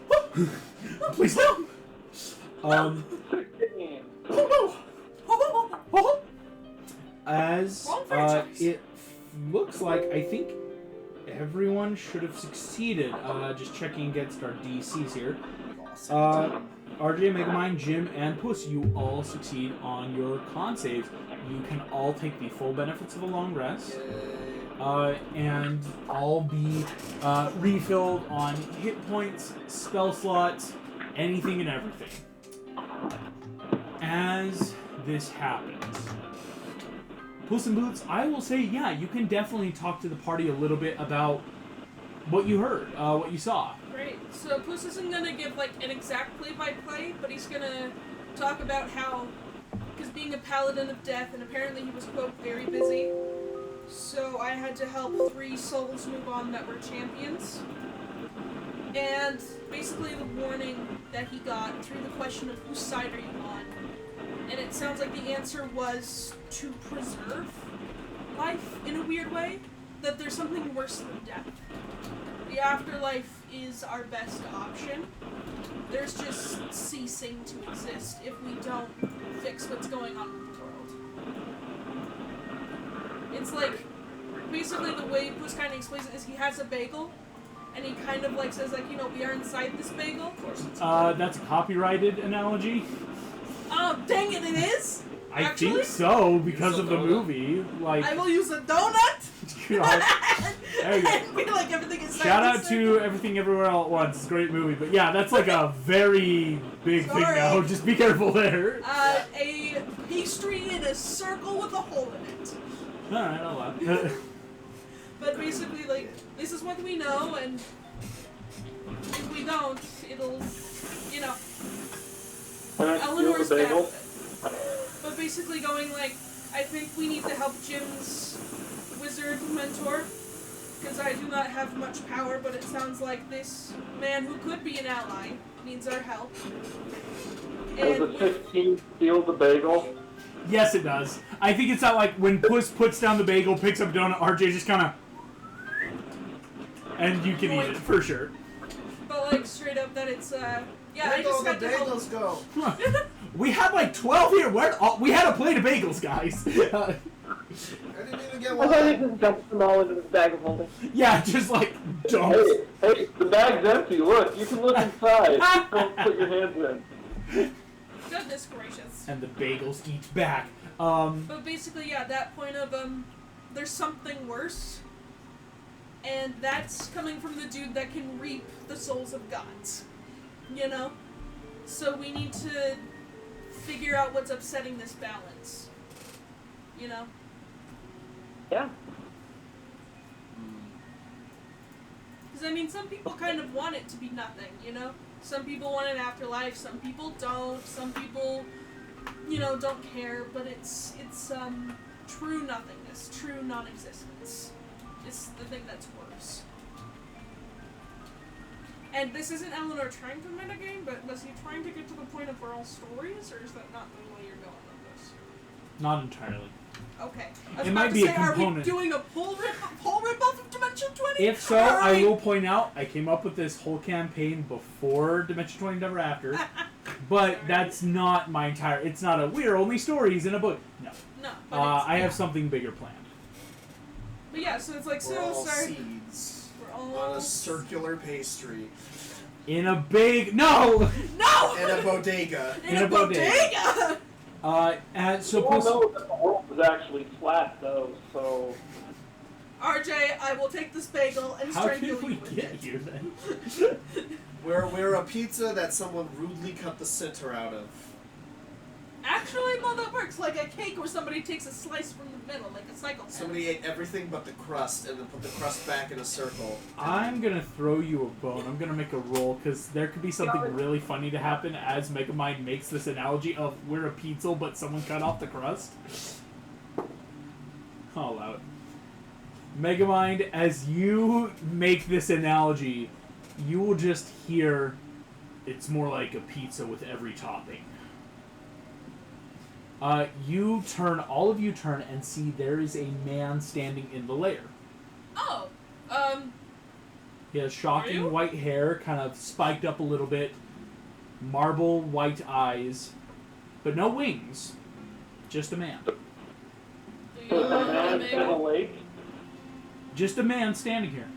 please no. 16. As it looks like, I think everyone should have succeeded. Just checking against our DCs here. RJ, Megamind, Jim, and Puss, you all succeed on your con saves. You can all take the full benefits of a long rest, and all be refilled on hit points, spell slots, anything and everything. As this happens, Puss in Boots, I will say, yeah, you can definitely talk to the party a little bit about what you heard, what you saw. Great. So Puss isn't gonna give like an exact play-by-play, but he's gonna talk about how, because being a paladin of death, and apparently he was, quote, very busy, so I had to help 3 souls move on that were champions. And basically the warning that he got through the question of whose side are you on, and it sounds like the answer was to preserve life in a weird way, that there's something worse than death. The afterlife is our best option. There's just ceasing to exist if we don't fix what's going on with the world. It's like, basically the way Puss kind of explains it is he has a bagel, and he kind of like says like, we are inside this bagel. Of course it's That's a copyrighted analogy. Oh, dang it, it is? I Actually? think so, because Use of a the donut. movie. Like, I will use a donut! God. There you go. And be like everything is Shout out to Everything Everywhere All at Once. It's a great movie. But yeah, that's like a very big thing Sorry. now. Just be careful there. A pastry in a circle with a hole in it. Alright, I'll laugh. But basically, like, this is what we know, and if we don't, it'll, Can I steal Eleanor's the bad bagel? with it. But basically going like, I think we need to help Jim's wizard mentor, because I do not have much power, but it sounds like this man who could be an ally needs our help. Does the 15 steal the bagel? Yes, it does. I think it's not like when Puss puts down the bagel, picks up a donut, RJ just kind of... And you can eat it, for sure. But like, straight up that it's, yeah, I Where just do got the to help. bagels go? We had like 12 here. We had a plate of bagels, guys. I didn't even get I one. thought he just dumped them all into this bag of holding. Yeah, just like dumps. Hey, the bag's empty. Look, you can look inside. Don't put your hands in. Goodness gracious. And the bagels eat back. But basically, yeah, that point of, there's something worse. And that's coming from the dude that can reap the souls of gods. So we need to figure out what's upsetting this balance. Yeah. Because, I mean, some people kind of want it to be nothing, Some people want an afterlife, some people don't, some people, don't care, but it's true nothingness, true non-existence. It's the thing that's worse. And this isn't Eleanor trying to metagame, but was he trying to get to the point of oral stories, or is that not the way you're going with this? Not entirely. Okay. I was It about might to be a say, are we component. doing a pull rip-off of Dimension 20? If so, I will point out I came up with this whole campaign before Dimension 20 Never After, but that's not my entire. It's not a we're only stories in a book. No. No. But I have something bigger planned. But yeah, so it's like, We're all sorry. seeds We're all on a circular pastry In a big no. No! in a bodega. In a bodega! And so We all know that the world is actually flat, though, so... RJ, I will take this bagel and how strangle did we you with get it. here then? We're a pizza that someone rudely cut the center out of. Actually, well, that works like a cake where somebody takes a slice from the middle, like a psychopath. Somebody ate everything but the crust and then put the crust back in a circle. I'm gonna throw you a bone. I'm gonna make a roll because there could be something really funny to happen as Megamind makes this analogy of we're a pizza but someone cut off the crust. I'll allow it. Megamind, as you make this analogy, you will just hear it's more like a pizza with every topping. All of you turn and see there is a man standing in the lair. Oh, He has Are shocking you? white hair, kind of spiked up a little bit, marble white eyes, but no wings. Just a man. do you So is that want man a in a bagel? lake? Just a man standing here.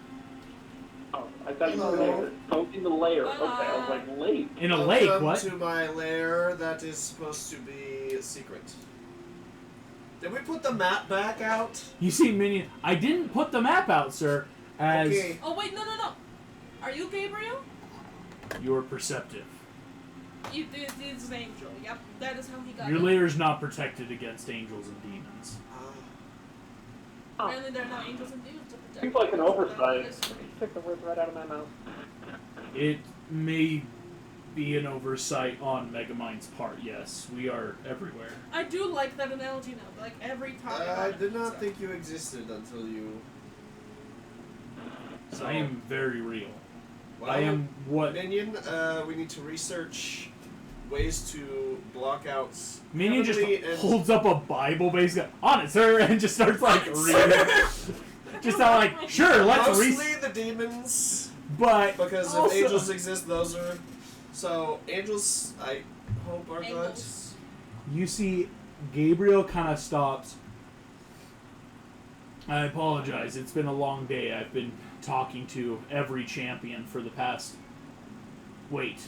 Oh, I thought you Hello. were in the lair. Okay, I was like, lake? In a lake, Welcome what? to my lair that is supposed to be a secret. Did we put the map back out? You see, Minion, I didn't put the map out, sir, as Okay. Oh, wait, no. Are you Gabriel? you're perceptive. It's an angel, yep. That is how he got Your it. lair is not protected against angels and demons. Apparently there are no angels and demons to protect. Seems like an oversight. Took the words right out of my mouth. It may be an oversight on Megamind's part, yes. We are everywhere. I do like that analogy now, like every time. I did not think you existed until you... I am very real. Well, I am what Minion, we need to research ways to block out. Minion just heavenly and- holds up a Bible, basically on it, sir, and just starts like reading. Just not like sure, let's Mostly the demons, but because also, if angels exist, those are. So angels, I hope are good. Angles. You see, Gabriel kind of stops. I apologize. It's been a long day. I've been talking to every champion for the past. Wait.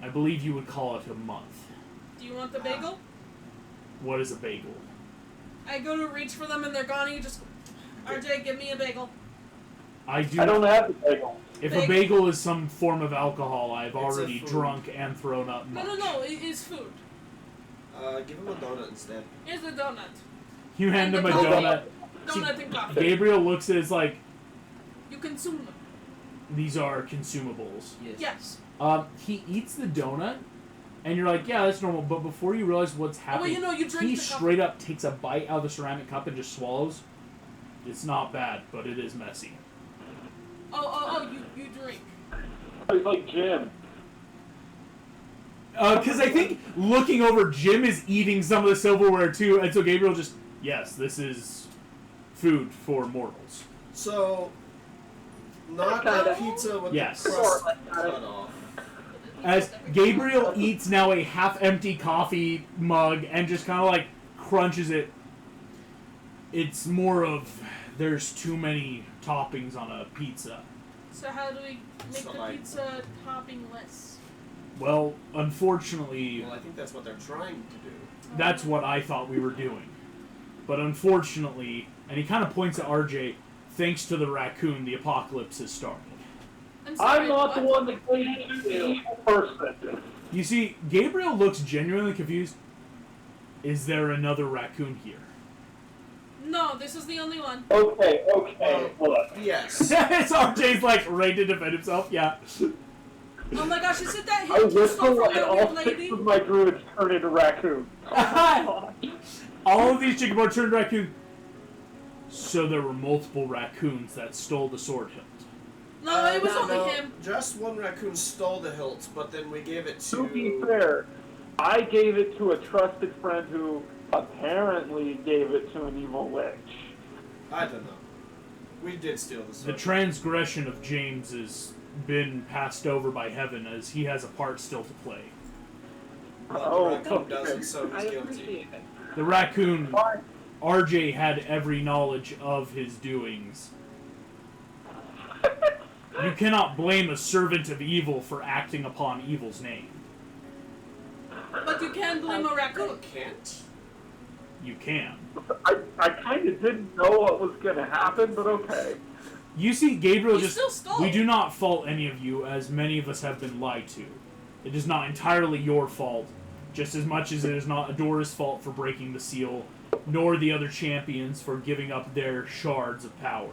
I believe you would call it a month. Do you want the bagel? What is a bagel? I go to reach for them and they're gone and you just... RJ, give me a bagel. I do. I don't have the bagel. If a bagel is some form of alcohol, I've It's a already food. drunk and thrown up No, much. no, it is food. Give him a donut instead. Here's a donut. You hand him a Donut. donut. Donut and coffee. Gabriel looks at it as like, You consume them. these are consumables. Yes. He eats the donut, and you're like, yeah, that's normal. But before you realize what's Oh, well, happening, you know, you drink he the coffee. straight up takes a bite out of the ceramic cup and just swallows. It's not bad, but it is messy. You drink. He's like Jim. Because I think looking over, Jim is eating some of the silverware too, and so Gabriel just, yes, this is food for mortals. So, not Kinda. a pizza with Yes. the crust Sort of. cut off. As Gabriel eats now a half-empty coffee mug and just kind of like crunches it, it's more of there's too many toppings on a pizza. So how do we make So, the like- pizza topping less? Well, unfortunately, Well, I think that's what they're trying to do. that's what I thought we were doing. But unfortunately, and he kind of points at RJ, thanks to the raccoon, the apocalypse has started. I'm sorry, I'm not the what? one that gave you the evil person. You see, Gabriel looks genuinely confused. Is there another raccoon here? No, this is the only one. Okay, look. Yes. It's RJ's like ready to defend himself, yeah. Oh my gosh, is it that I hint you whistle stole from and that all weird 6 lady? of my druids turn into raccoons. All of these chicken board turned raccoon. So there were multiple raccoons that stole the sword hilt. No, it was only him. Just one raccoon stole the hilt, but then we gave it To be fair, I gave it to a trusted friend who apparently gave it to an evil witch. I don't know. We did steal the The sword. transgression of James has been passed over by heaven as he has a part still to play. But Oh, the raccoon okay. doesn't, so I he's guilty. appreciate it. The raccoon, Fine. RJ had every knowledge of his doings. You cannot blame a servant of evil for acting upon evil's name. But you can blame a raccoon. Can't. You can. I kind of didn't know what was going to happen, but okay. You see, Gabriel You just... still stole. We do not fault any of you, as many of us have been lied to. It is not entirely your fault, just as much as it is not Adora's fault for breaking the seal, nor the other champions for giving up their shards of power.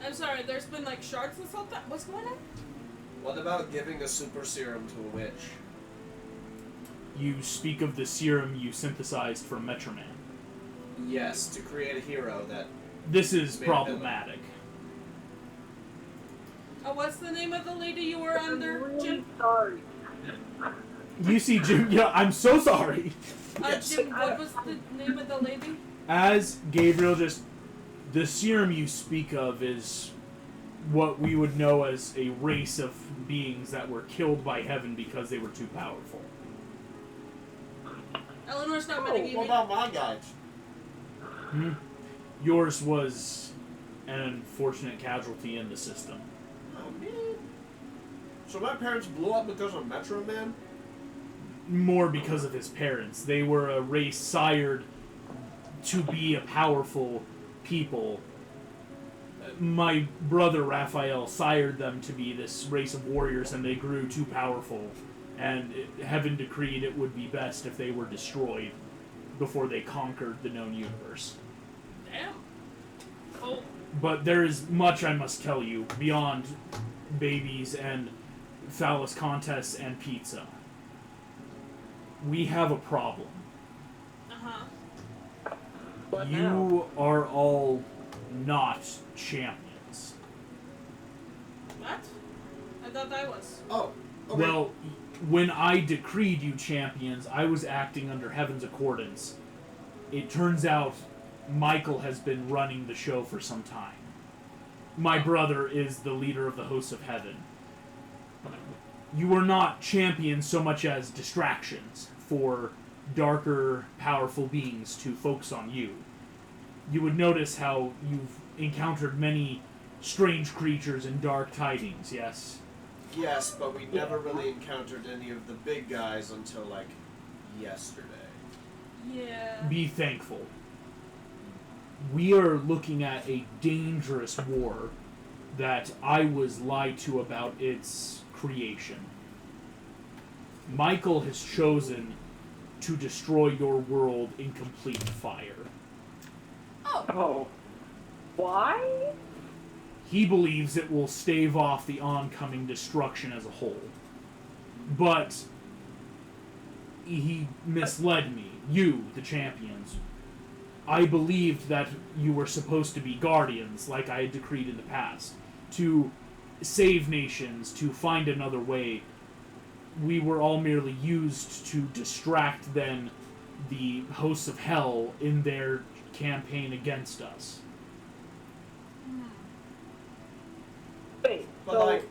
I'm sorry, there's been like shards this whole time. What's going on? What about giving a super serum to a witch? You speak of the serum you synthesized from Metroman. Yes, to create a hero that. This is Made problematic. What's the name of the lady you were under, really Jim? sorry. You see, Jim, yeah, I'm so sorry. Yes. Jim, what was the name of the lady? As Gabriel just... The serum you speak of is what we would know as a race of beings that were killed by heaven because they were too powerful. Eleanor's not Oh, metagaming. what about my guys? Yours was an unfortunate casualty in the system. Oh man. So my parents blew up because of Metro Man? More because of his parents. They were a race sired to be a powerful people. My brother Raphael sired them to be this race of warriors, and they grew too powerful. And heaven decreed it would be best if they were destroyed before they conquered the known universe. Damn. Oh, But there is much I must tell you beyond babies and phallus contests and pizza. We have a problem. uh-huh. What now? You are all not champions. What? I thought I was. Oh, okay. Well, when I decreed you champions, I was acting under heaven's accordance. It turns out Michael has been running the show for some time. My brother is the leader of the hosts of heaven. You are not champions so much as distractions for darker, powerful beings to focus on you. You would notice how you've encountered many strange creatures and dark tidings, yes? Yes, but we never really encountered any of the big guys until, like, yesterday. Yeah. Be thankful. We are looking at a dangerous war that I was lied to about its creation. Michael has chosen to destroy your world in complete fire. Oh. Why? He believes it will stave off the oncoming destruction as a whole. But he misled me, you, the champions. I believed that you were supposed to be guardians, like I had decreed in the past, to save nations, to find another way. We were all merely used to distract then the hosts of hell in their campaign against us. Wait, But, so like,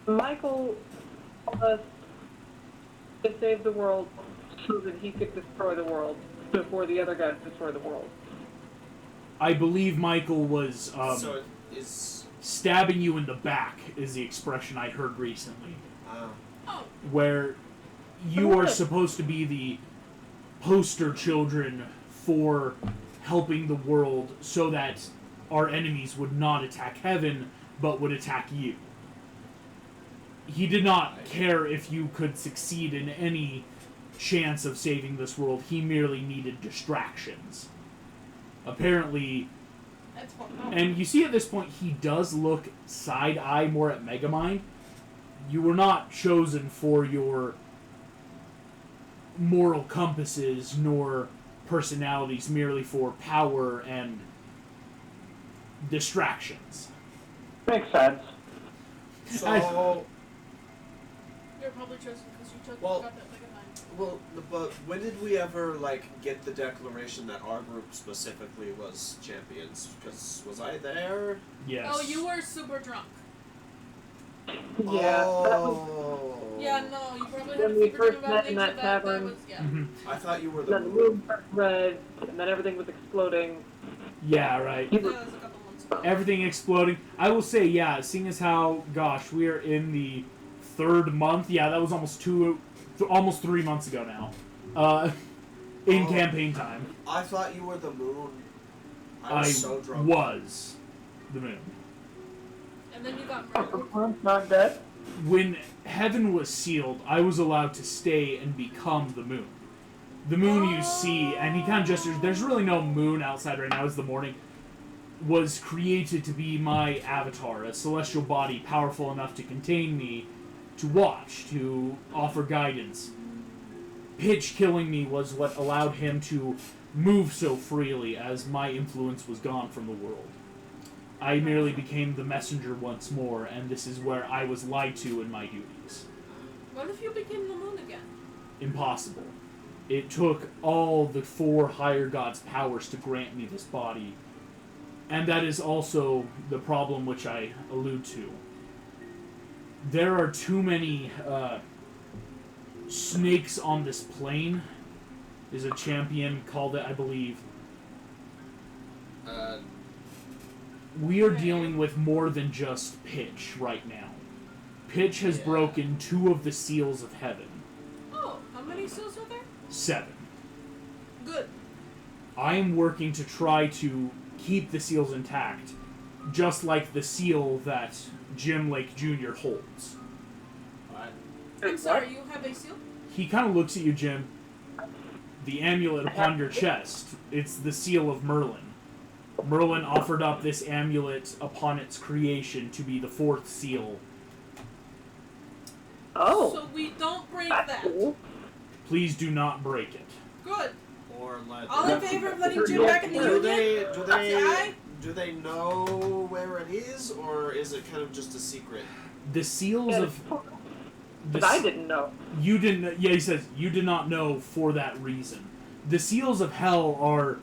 Michael told us to save the world so that he could destroy the world before the other guys destroy the world. I believe Michael was so it is... stabbing you in the back, is the expression I heard recently. Oh. Where you are supposed to be the poster children for helping the world so that our enemies would not attack heaven, but would attack you. He did not care if you could succeed in any chance of saving this world. He merely needed distractions. Apparently, That's fun. and you see at this point, he does look side-eye more at Megamind. You were not chosen for your moral compasses nor personalities, merely for power and distractions. Makes sense. So... You're probably chosen because you took Well- got that Mega Mind. Well, but when did we ever, like, get the declaration that our group specifically was champions? Because was I there? Yes. Oh, you were super drunk. Yeah, that was Oh. Yeah, no, you probably When had a we fever first dream about met in things that that tavern. was, yeah. Mhm. I thought you were then the the room turned red, and then everything was exploding. Yeah, right. You That were was a couple months ago. Everything exploding. I will say, yeah, seeing as how, gosh, we are in the third month. Yeah, that was almost 3 months ago now. In Oh. campaign time. I thought you were the moon. I was so drunk. was the moon. And then you got murdered. not dead. When heaven was sealed, I was allowed to stay and become the moon. The moon you see, and he kind of gestures, there's really no moon outside right now, it's the morning, was created to be my avatar, a celestial body powerful enough to contain me, to watch, to offer guidance. Pitch killing me was what allowed him to move so freely, as my influence was gone from the world. I merely became the messenger once more, and this is where I was lied to in my duties. What if you became the moon again? Impossible. It took all the 4 higher gods' powers to grant me this body. And that is also the problem which I allude to. There are too many snakes on this plane, is a champion called it, I believe. We are dealing with more than just Pitch right now. Pitch has broken 2 of the seals of heaven. Oh, how many seals are there? 7. Good. I am working to try to keep the seals intact, just like the seal that Jim Lake Jr. holds. I'm sorry, you have a seal? He kind of looks at you, Jim. The amulet upon your chest, it's the seal of Merlin. Merlin offered up this amulet upon its creation to be the 4th seal. Oh, So we don't break that's that. cool. Please do not break it. Good. Or let All in favor of letting Jim back in the do Union? they Do they know where it is, or is it kind of just a secret? The seals of... But I didn't know. You didn't... Yeah, he says, you did not know for that reason. The seals of hell are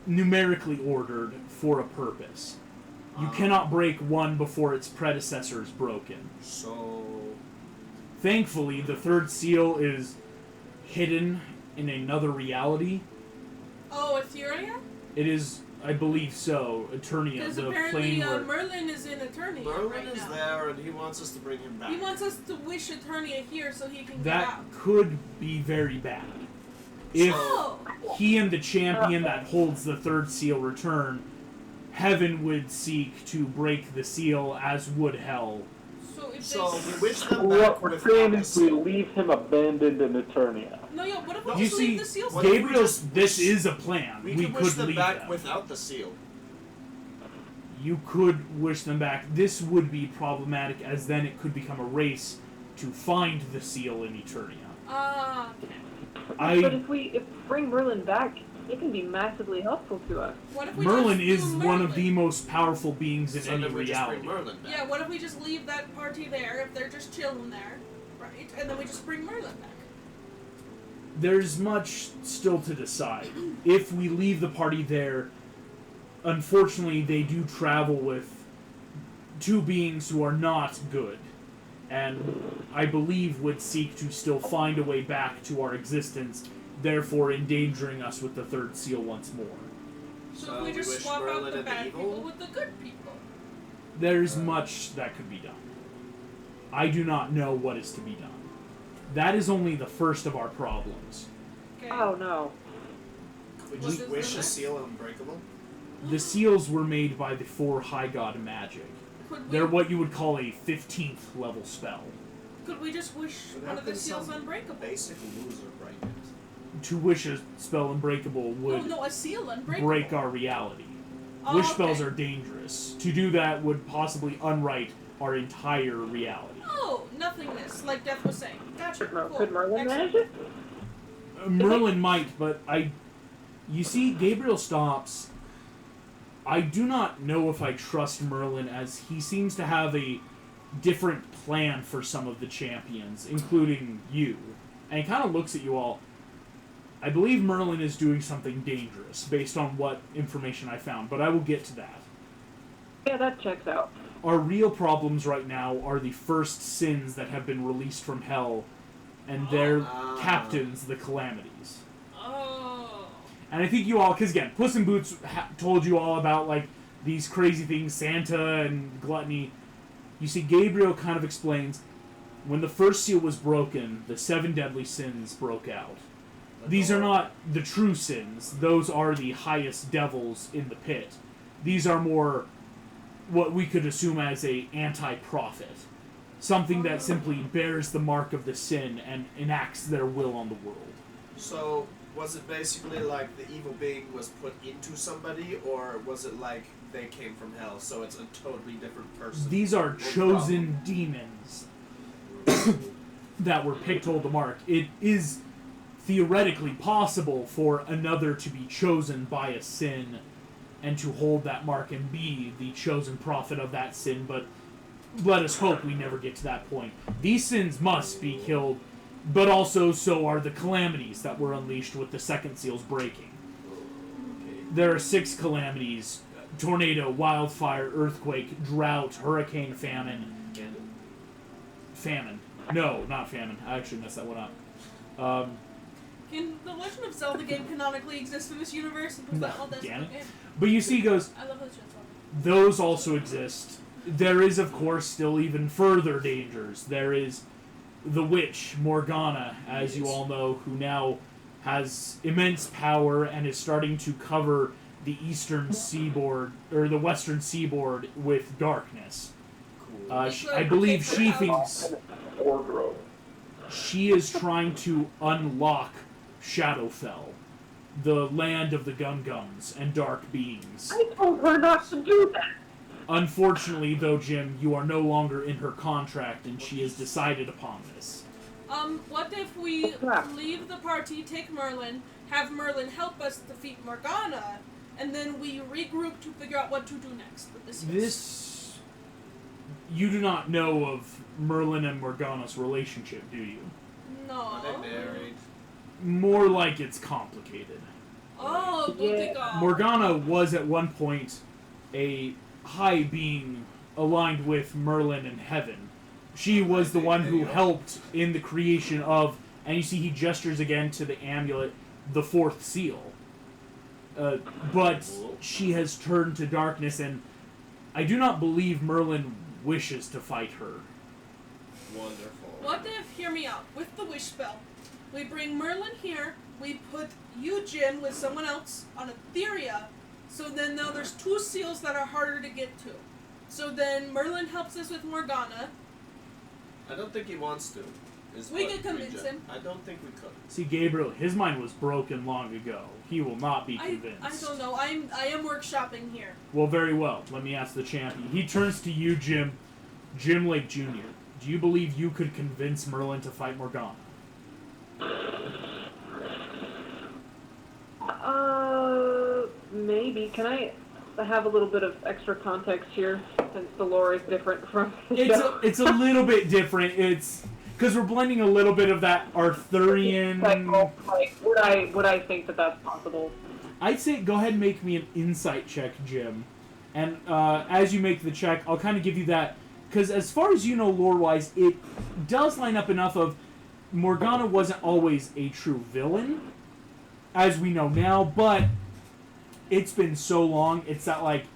numerically ordered for a purpose. You cannot break one before its predecessor is broken. So... Thankfully, the third seal is hidden in another reality. Oh, Etheria? It is, I believe so, Eternia, Because the apparently plane where... Merlin is in Eternia Merlin right is now. there, and he wants us to bring him back. He wants us to wish Eternia here so he can get That out. could be very bad. If Oh! he and the champion that holds the third seal return, heaven would seek to break the seal, as would hell. So if So they... we wish them What back we're with saying Alice. is we leave him abandoned in Eternia. No, yo, what if we You just see, leave the seals what if we Gabriel's, just this wish- is a plan. We We could could wish them leave back them. without the seal. You could wish them back. This would be problematic, as then it could become a race to find the seal in Eternia. But if we bring Merlin back, it can be massively helpful to us. what if we Merlin just is do one of Merlin? the most powerful beings in So any then we just bring reality. Merlin back. Yeah, what if we just leave that party there if they're just chilling there, right? And then we just bring Merlin back. There's much still to decide. If we leave the party there, unfortunately, they do travel with two beings who are not good, and I believe would seek to still find a way back to our existence, therefore endangering us with the third seal once more. So if we just wish swap Merlin out the and the bad evil? people with the good people. There's much that could be done. I do not know what is to be done. That is only the first of our problems. Okay. Oh no. We What just is wish the a next? seal unbreakable. The seals were made by the four High God magic. Could They're we, what you would call a 15th level spell. could we just wish But one how of the can seals some unbreakable? Basic loser break it. To wish a spell unbreakable Oh would no, a seal unbreakable. break our reality. Oh, Wish okay. spells are dangerous. To do that would possibly unwrite our entire reality. Oh, nothingness, like Death was saying. Gotcha. Cool. Could Merlin Excellent. manage it? Merlin might, but you see, Gabriel stops. I do not know if I trust Merlin, as he seems to have a different plan for some of the champions, including you. And he kind of looks at you all. I believe Merlin is doing something dangerous, based on what information I found, but I will get to that. Yeah, that checks out. Our real problems right now are the first sins that have been released from hell, and their captains, the Calamities. Oh. And I think you all, because again, Puss in Boots told you all about, like, these crazy things, Santa and gluttony. You see, Gabriel kind of explains, when the first seal was broken, the 7 deadly sins broke out. These are not the true sins. Those are the highest devils in the pit. These are more what we could assume as a anti-prophet. Something that simply bears the mark of the sin and enacts their will on the world. So, was it basically like the evil being was put into somebody, or was it like they came from hell, so it's a totally different person? These are chosen demons that were picked to hold the mark. It is theoretically possible for another to be chosen by a sin and to hold that mark and be the chosen prophet of that sin, but let us hope we never get to that point. These sins must be killed, but also so are the calamities that were unleashed with the second seal's breaking. There are 6 calamities: tornado, wildfire, earthquake, drought, hurricane, famine. Famine. No, not famine. I actually messed that one up. Can the Legend of Zelda game canonically exist in this universe? Because that one does. Can it? Okay. But you see, he goes, I love Legend of Zelda. those also exist. There is, of course, still even further dangers. There is the witch, Morgana, as you all know, who now has immense power and is starting to cover the eastern seaboard, or the western seaboard, with darkness. Cool. I believe she thinks Wardrobe. she is trying to unlock Shadowfell, the land of the Gungans and dark beings. I told her not to do that. Unfortunately, though, Jim, you are no longer in her contract, and she has decided upon this. What if we leave the party, take Merlin, have Merlin help us defeat Morgana, and then we regroup to figure out what to do next with the seals. This... You do not know of Merlin and Morgana's relationship, do you? No. Are they married? More like it's complicated. Oh, Yeah. Morgana was at one point a high being aligned with Merlin in heaven. She was the one who helped in the creation of, and you see he gestures again to the amulet, the fourth seal. But she has turned to darkness, and I do not believe Merlin wishes to fight her. Wonderful. What if, hear me out, with the wish spell, we bring Merlin here, we put you, Jim, with someone else on Etheria, so then now there's 2 seals that are harder to get to. So then Merlin helps us with Morgana. I don't think he wants to. We could convince him. I don't think we could. See, Gabriel, his mind was broken long ago. He will not be convinced. I don't know. I am workshopping here. Well, very well. Let me ask the champion. He turns to you, Jim. Jim Lake Jr. Do you believe you could convince Merlin to fight Morgana? Maybe. Can I have a little bit of extra context here, since the lore is different from the show? It's a little bit different. It's because we're blending a little bit of that Arthurian. Like, would I think that that's possible? I'd say go ahead and make me an insight check, Jim. And as you make the check, I'll kind of give you that. Because as far as you know lore-wise, it does line up enough of Morgana wasn't always a true villain, as we know now, but it's been so long, it's that, like,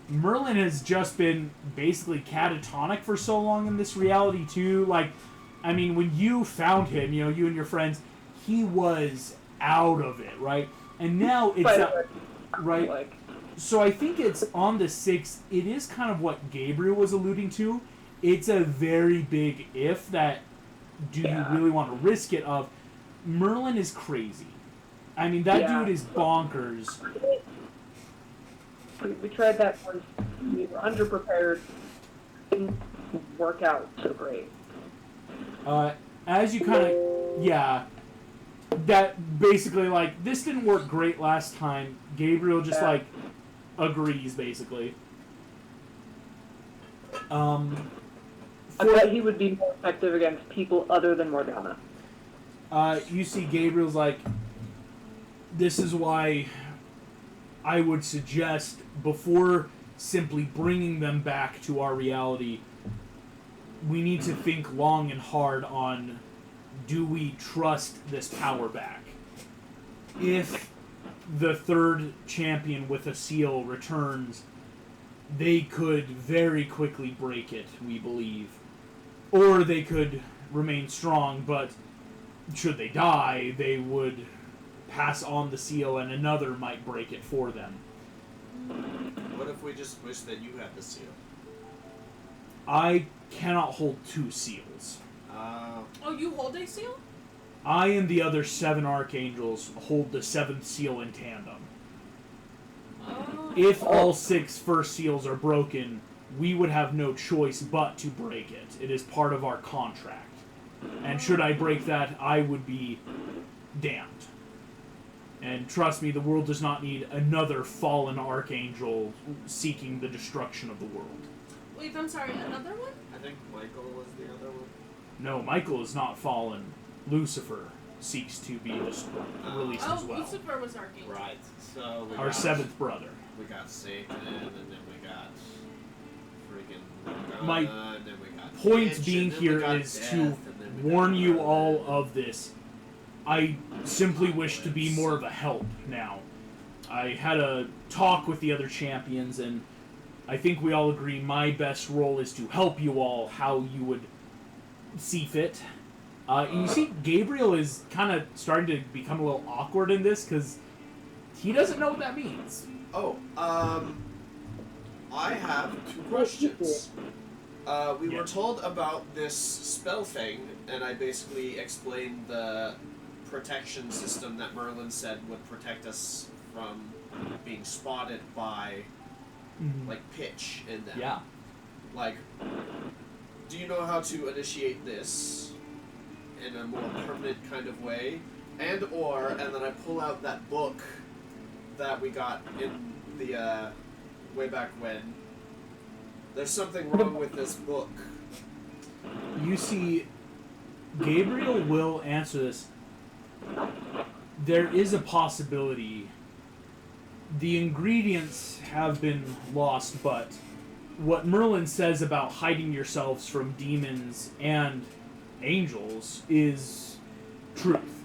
Merlin has just been basically catatonic for so long in this reality, too. Like, I mean, when you found him, you know, you and your friends, he was out of it, right? And now it's... right? Like, so I think it's on the 6th. It is kind of what Gabriel was alluding to. It's a very big if that do you really want to risk it of. Merlin is crazy. I mean, that dude is bonkers. we tried that once. We were underprepared. Didn't work out so great. As you kind of... that basically, like, this didn't work great last time. Gabriel just, like, agrees, basically. I bet he would be more effective against people other than Morgana. You see Gabriel's like, this is why I would suggest, before simply bringing them back to our reality, we need to think long and hard on, do we trust this power back? If the 3rd champion with a seal returns, they could very quickly break it, we believe. Or they could remain strong, but should they die, they would pass on the seal and another might break it for them. What if we just wish that you had the seal? I cannot hold 2 seals. Oh, you hold a seal? I and the other 7 archangels hold the 7th seal in tandem. Oh. If all 6 first seals are broken, we would have no choice but to break it. It is part of our contract. And should I break that, I would be damned. And trust me, the world does not need another fallen archangel seeking the destruction of the world. Wait, I'm sorry, another one? I think Michael was the other one. No, Michael is not fallen. Lucifer seeks to be released as well. Lucifer was Archangel. Right. So we Our got, 7th brother. We got Satan, and then we got freaking Morgana, My and then we got point Itch, being and then we here got is Death, to and then we warn got you Murder. all of this. I simply wish to be more of a help now. I had a talk with the other champions, and I think we all agree my best role is to help you all how you would see fit. And you see, Gabriel is kind of starting to become a little awkward in this, because he doesn't know what that means. Oh, I have 2 questions. We were told about this spell thing, and I basically explained the protection system that Merlin said would protect us from being spotted by, like, pitch in them. Yeah. Like, do you know how to initiate this in a more permanent kind of way? And then I pull out that book that we got in the way back when. There's something wrong with this book. You see, Gabriel will answer this. There is a possibility. The ingredients have been lost, but what Merlin says about hiding yourselves from demons and angels is truth.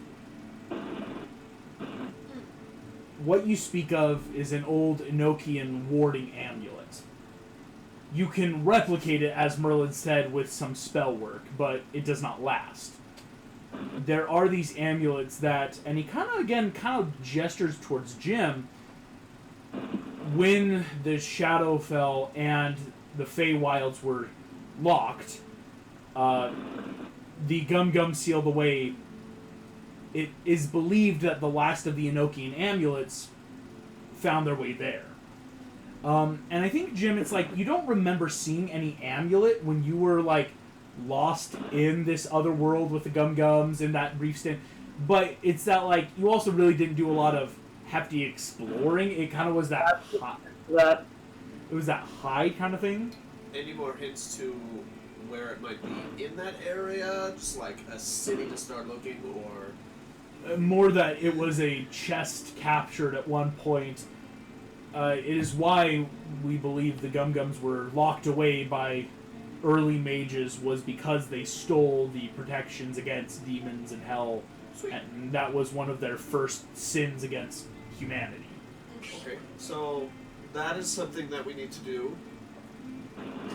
What you speak of is an old Enochian warding amulet. You can replicate it, as Merlin said, with some spell work, but it does not last. There are these amulets that, and he kind of gestures towards Jim. When the Shadowfell and the Feywilds were locked, the Gum sealed away. It is believed that the last of the Enochian amulets found their way there. And I think, Jim, it's like you don't remember seeing any amulet when you were, like, lost in this other world with the Gums in that brief stint. But it's that, like, you also really didn't do a lot of hefty exploring. It kind of was that it was that hide kind of thing. Any more hints to where it might be in that area? Just like a city to start looking, or more that it was a chest captured at one point. It is why we believe the Gums were locked away by early mages, was because they stole the protections against demons and hell. Sweet. And that was one of their first sins against humanity. Okay, so that is something that we need to do,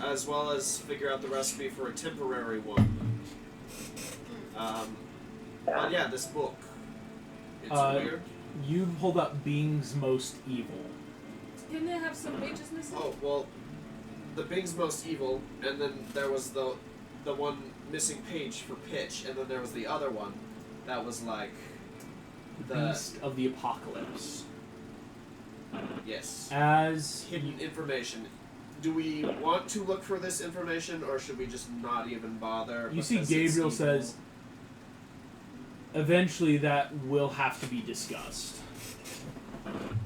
as well as figure out the recipe for a temporary one. But yeah, this book. It's weird. You pulled up Being's Most Evil. Didn't it have some pages missing? Oh, well, the Bing's Most Evil, and then there was the one missing page for pitch, and then there was the other one that was like The Beast of the Apocalypse. Yes. As Hidden information. Do we want to look for this information, or should we just not even bother? you see, because it's Gabriel evil? says, eventually that will have to be discussed.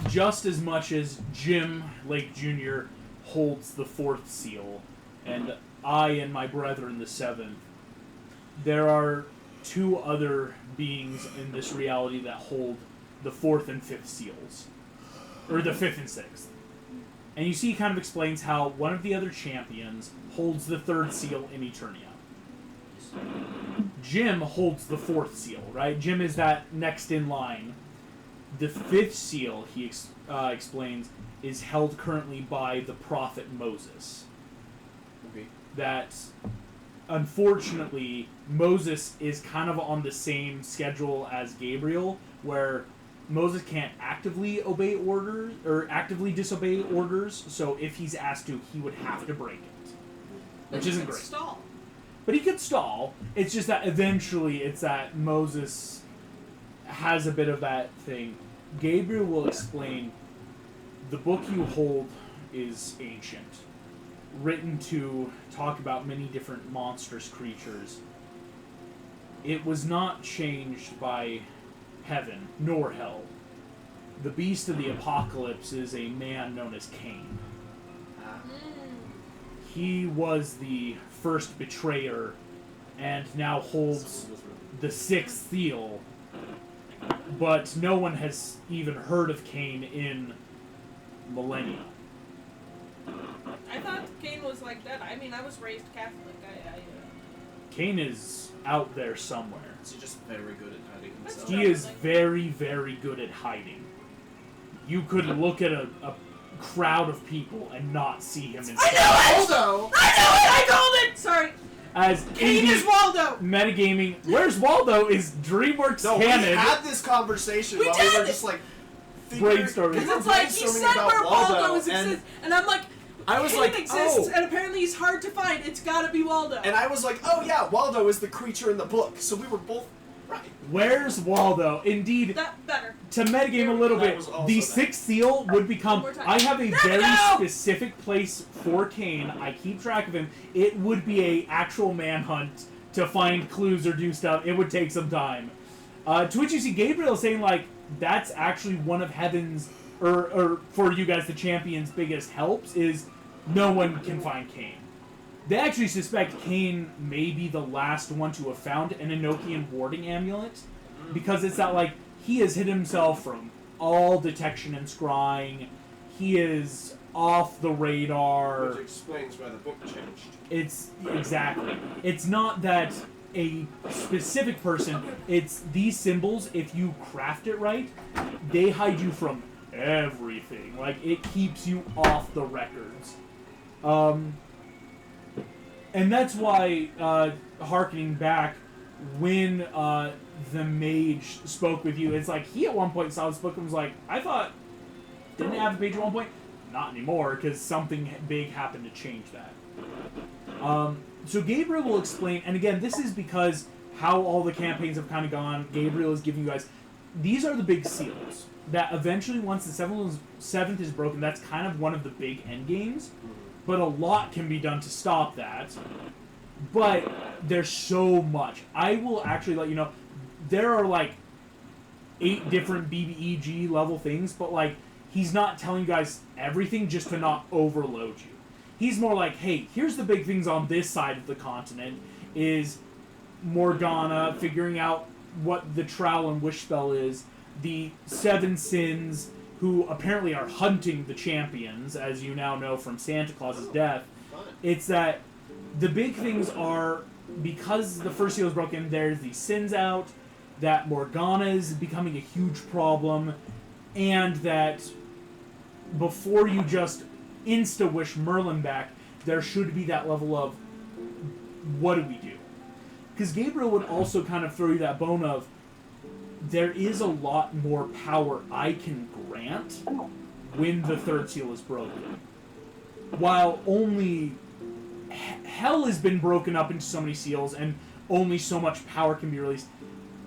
Just as much as Jim Lake Jr. holds the 4th seal, and I and my brethren the 7th, there are 2 other beings in this reality that hold the 4th and 5th seals. Or the 5th and 6th. And you see he kind of explains how one of the other champions holds the 3rd seal in Eternia. Jim holds the 4th seal, right? Jim is that next in line. The 5th seal, he explains, is held currently by the prophet Moses. Okay. That, unfortunately, Moses is kind of on the same schedule as Gabriel, where Moses can't actively obey orders, or actively disobey orders, so if he's asked to, he would have to break it. Which isn't great. Stall. But he could stall. It's just that eventually it's that Moses has a bit of that thing. Gabriel will explain the book you hold is ancient, written to talk about many different monstrous creatures. It was not changed by heaven nor hell. The beast of the apocalypse is a man known as Cain. He was the first betrayer and now holds the 6th seal, but no one has even heard of Cain in millennia. I thought Cain was like that. I mean, I was raised Catholic. Cain is out there somewhere. Is he just very good at hiding himself? He is very, very good at hiding. You could look at a crowd of people and not see him in I know it! Waldo! I know it! I called it! Sorry. As Cain is Waldo! Metagaming. Where's Waldo is Dreamworks No, canon. we had this conversation We while we were did! just like Brainstorming. we were It's like, he brainstorming said about where Waldo Waldo, exists, and I'm like, I was Cain like, exists, oh. and apparently he's hard to find. It's gotta be Waldo. And I was like, oh yeah, Waldo is the creature in the book. So we were both right. Where's Waldo? Indeed, That better. to metagame a little That bit, was also the that. 6th seal would become. One more time. I have a There we very go! specific place for Cain. I keep track of him. It would be a actual manhunt to find clues or do stuff. It would take some time. To which you see Gabriel saying, like, that's actually one of heaven's or for you guys, the champion's biggest helps is no one can find Kane. They actually suspect Kane may be the last one to have found an Enochian warding amulet, because it's that, like, he has hid himself from all detection and scrying. He is off the radar. Which explains why the book changed. It's exactly. It's not that a specific person. It's these symbols. If you craft it right, they hide you from everything. Like, it keeps you off the records. And that's why, harkening back, when the mage spoke with you, it's like he at one point saw this book and was like, I thought, didn't it have a page at one point? Not anymore, because something big happened to change that. So Gabriel will explain, and again, this is because how all the campaigns have kind of gone. Gabriel is giving you guys, these are the big seals, that eventually once the seventh is broken, that's kind of one of the big end games. But a lot can be done to stop that. But there's so much. I will actually let you know, there are like 8 different BBEG level things, but like, he's not telling you guys everything just to not overload you. He's more like, hey, here's the big things on this side of the continent, is Morgana figuring out what the Trowel and Wish spell is, the 7 Sins, who apparently are hunting the champions, as you now know from Santa Claus's death. It's that the big things are, because the first seal is broken, there's the Sins out, that Morgana is becoming a huge problem, and that before you just insta-wish Merlin back, there should be that level of, what do we do? Because Gabriel would also kind of throw you that bone of, there is a lot more power I can grant when the third seal is broken. While only hell has been broken up into so many seals and only so much power can be released,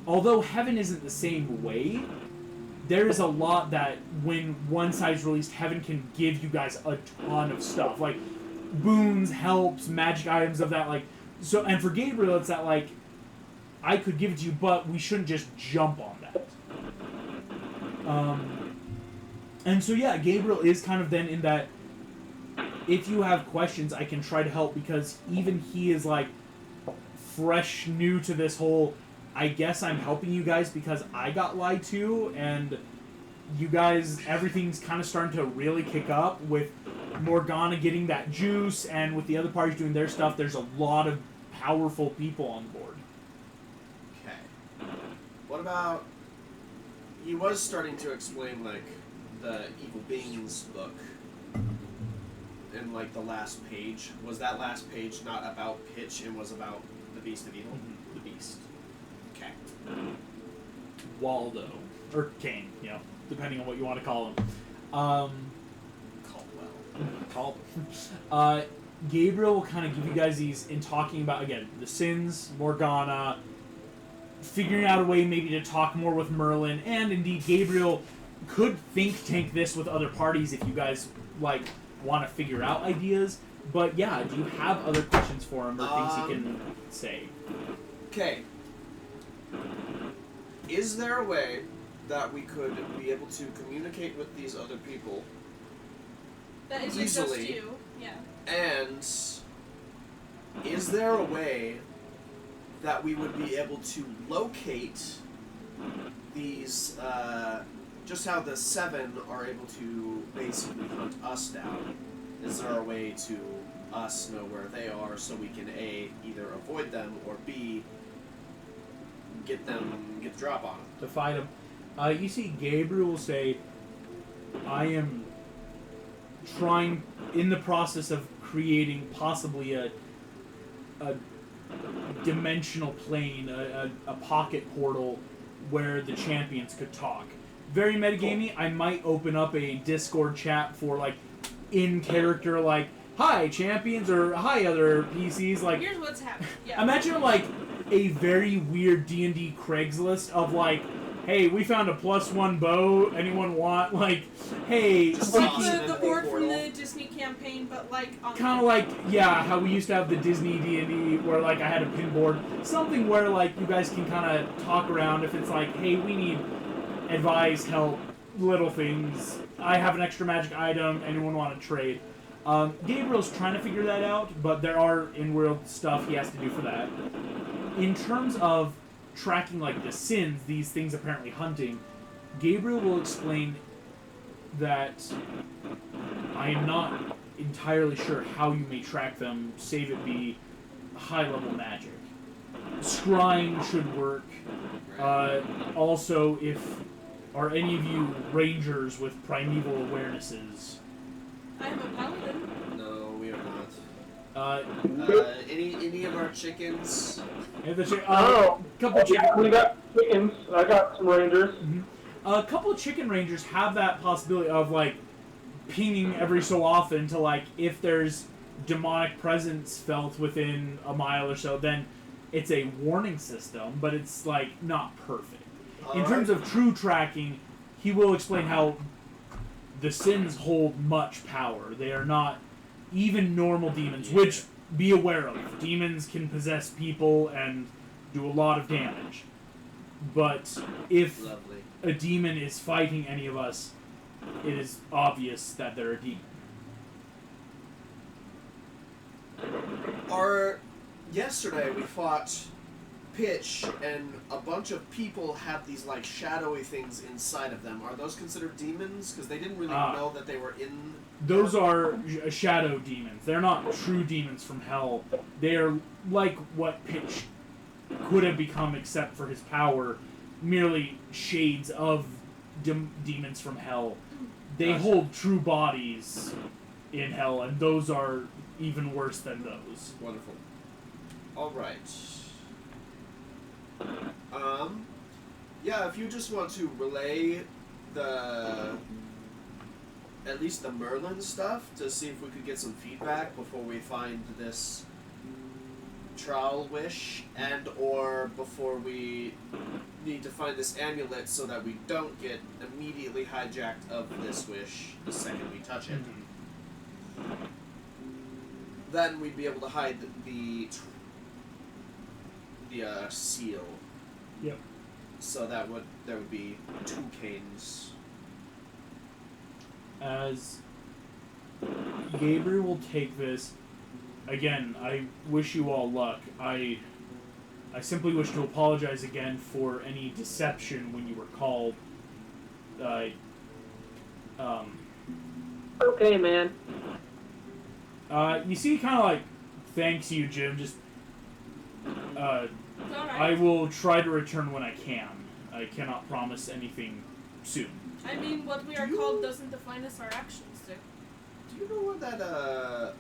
although heaven isn't the same way, there is a lot that when one side's released, heaven can give you guys a ton of stuff. Like boons, helps, magic items of that, like, so, and for Gabriel, it's that, like, I could give it to you, but we shouldn't just jump on that. And so, yeah, Gabriel is kind of then in that, if you have questions, I can try to help, because even he is, like, fresh, new to this whole, I guess I'm helping you guys because I got lied to, and you guys, everything's kind of starting to really kick up with Morgana getting that juice, and with the other parties doing their stuff. There's a lot of powerful people on board. Okay. What about... He was starting to explain, like, the Evil Beings book in, like, the last page. Was that last page not about Pitch and was about the Beast of Evil? The Beast. Okay. Waldo. Or Kane, you know, depending on what you want to call him. Caldwell. Gabriel will kind of give you guys these, in talking about, again, the Sins, Morgana, figuring out a way maybe to talk more with Merlin, and indeed Gabriel could think tank this with other parties if you guys, like, want to figure out ideas. But yeah, do you have other questions for him or things he can say? Okay. Is there a way that we could be able to communicate with these other people That isn't easily? just you. Yeah. And is there a way that we would be able to locate these, just how the 7 are able to basically hunt us down? Is there a way to us know where they are so we can A, either avoid them, or B, get the drop on them? To fight him. You see Gabriel will say, I am trying, in the process of creating possibly a dimensional plane, a pocket portal where the champions could talk. Very metagamey. I might open up a Discord chat for, like, in character, like, hi champions, or hi other PCs, like, Here's what's happening. Yeah. imagine like a very weird D&D Craigslist of, like, hey, we found a +1 bow, anyone want, like, hey, Just Like toss it in the the board big from portal. the Disney campaign, but like on kind of like, yeah, how we used to have the Disney D&D where, like, I had a pin board. Something where, like, you guys can kind of talk around if it's like, hey, we need advice, help, little things. I have an extra magic item. Anyone want to trade? Gabriel's trying to figure that out, but there are in-world stuff he has to do for that. In terms of tracking like the sins, these things apparently hunting, Gabriel will explain that I am not entirely sure how you may track them, save it be high-level magic. Scrying should work. Also, if are any of you rangers with primeval awarenesses? I'm a paladin. No, we are not. Uh, Any of our chickens? Couple chicken. We got chickens. I got some rangers. A couple of chicken rangers have that possibility of like pinging every so often to like if there's demonic presence felt within a mile or so, then it's a warning system, but it's like not perfect. In terms of true tracking, he will explain how the sins hold much power. They are not even normal demons, which be aware of. Demons can possess people and do a lot of damage. But if a demon is fighting any of us, it is obvious that they're a demon. Yesterday we fought Pitch, and a bunch of people had these like shadowy things inside of them. Are those considered demons? Because they didn't really know that they were in. Those are shadow demons. They're not true demons from hell. They are like what Pitch could have become, except for his power, merely shades of demons from hell. They hold true bodies in hell, and those are even worse than those. Wonderful. All right. Yeah, if you just want to relay at least the Merlin stuff to see if we could get some feedback before we find this trial wish, and or before we need to find this amulet so that we don't get immediately hijacked of this wish the second we touch it. Then we'd be able to hide the seal. Yep. So there would be 2 canes. As Gabriel will take this, again, I wish you all luck. I simply wish to apologize again for any deception when you were called. Okay, man. You see, kind of like, thanks you, Jim. Just, It's alright. I will try to return when I can. I cannot promise anything soon. I mean, what we are called doesn't define us, our actions do. Do you know what that,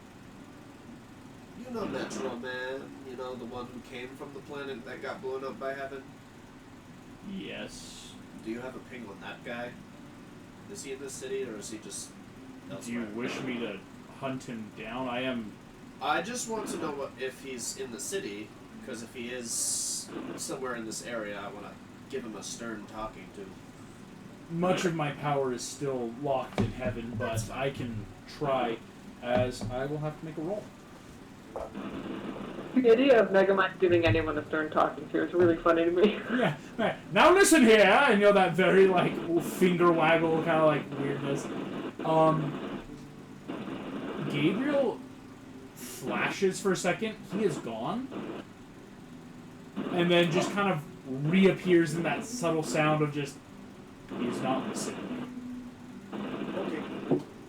you know Metro Man? You know, the one who came from the planet that got blown up by heaven? Yes. Do you have a ping on that guy? Is he in this city, or is he just elsewhere? Do you wish me to hunt him down? I just want to know if he's in the city, because if he is somewhere in this area, I want to give him a stern talking to. Much of my power is still locked in heaven, but I can try, as I will have to make a roll. The idea of Megamind giving anyone a stern talking to is really funny to me. Yeah. Right. Now listen here, and you know that very like finger waggle kind of like weirdness. Gabriel flashes for a second. He is gone, and then just kind of reappears in that subtle sound of just he is not listening. Okay.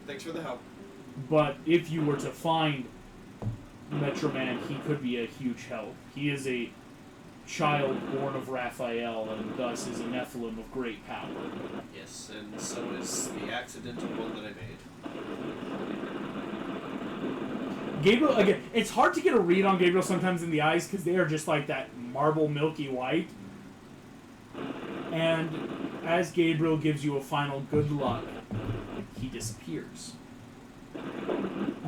Thanks for the help. But if you were to find Metro Man, he could be a huge help. He is a child born of Raphael, and thus is a Nephilim of great power. Yes, and so is the accidental one that I made. Gabriel, again, it's hard to get a read on Gabriel sometimes in the eyes because they are just like that marble milky white. And as Gabriel gives you a final good luck, he disappears.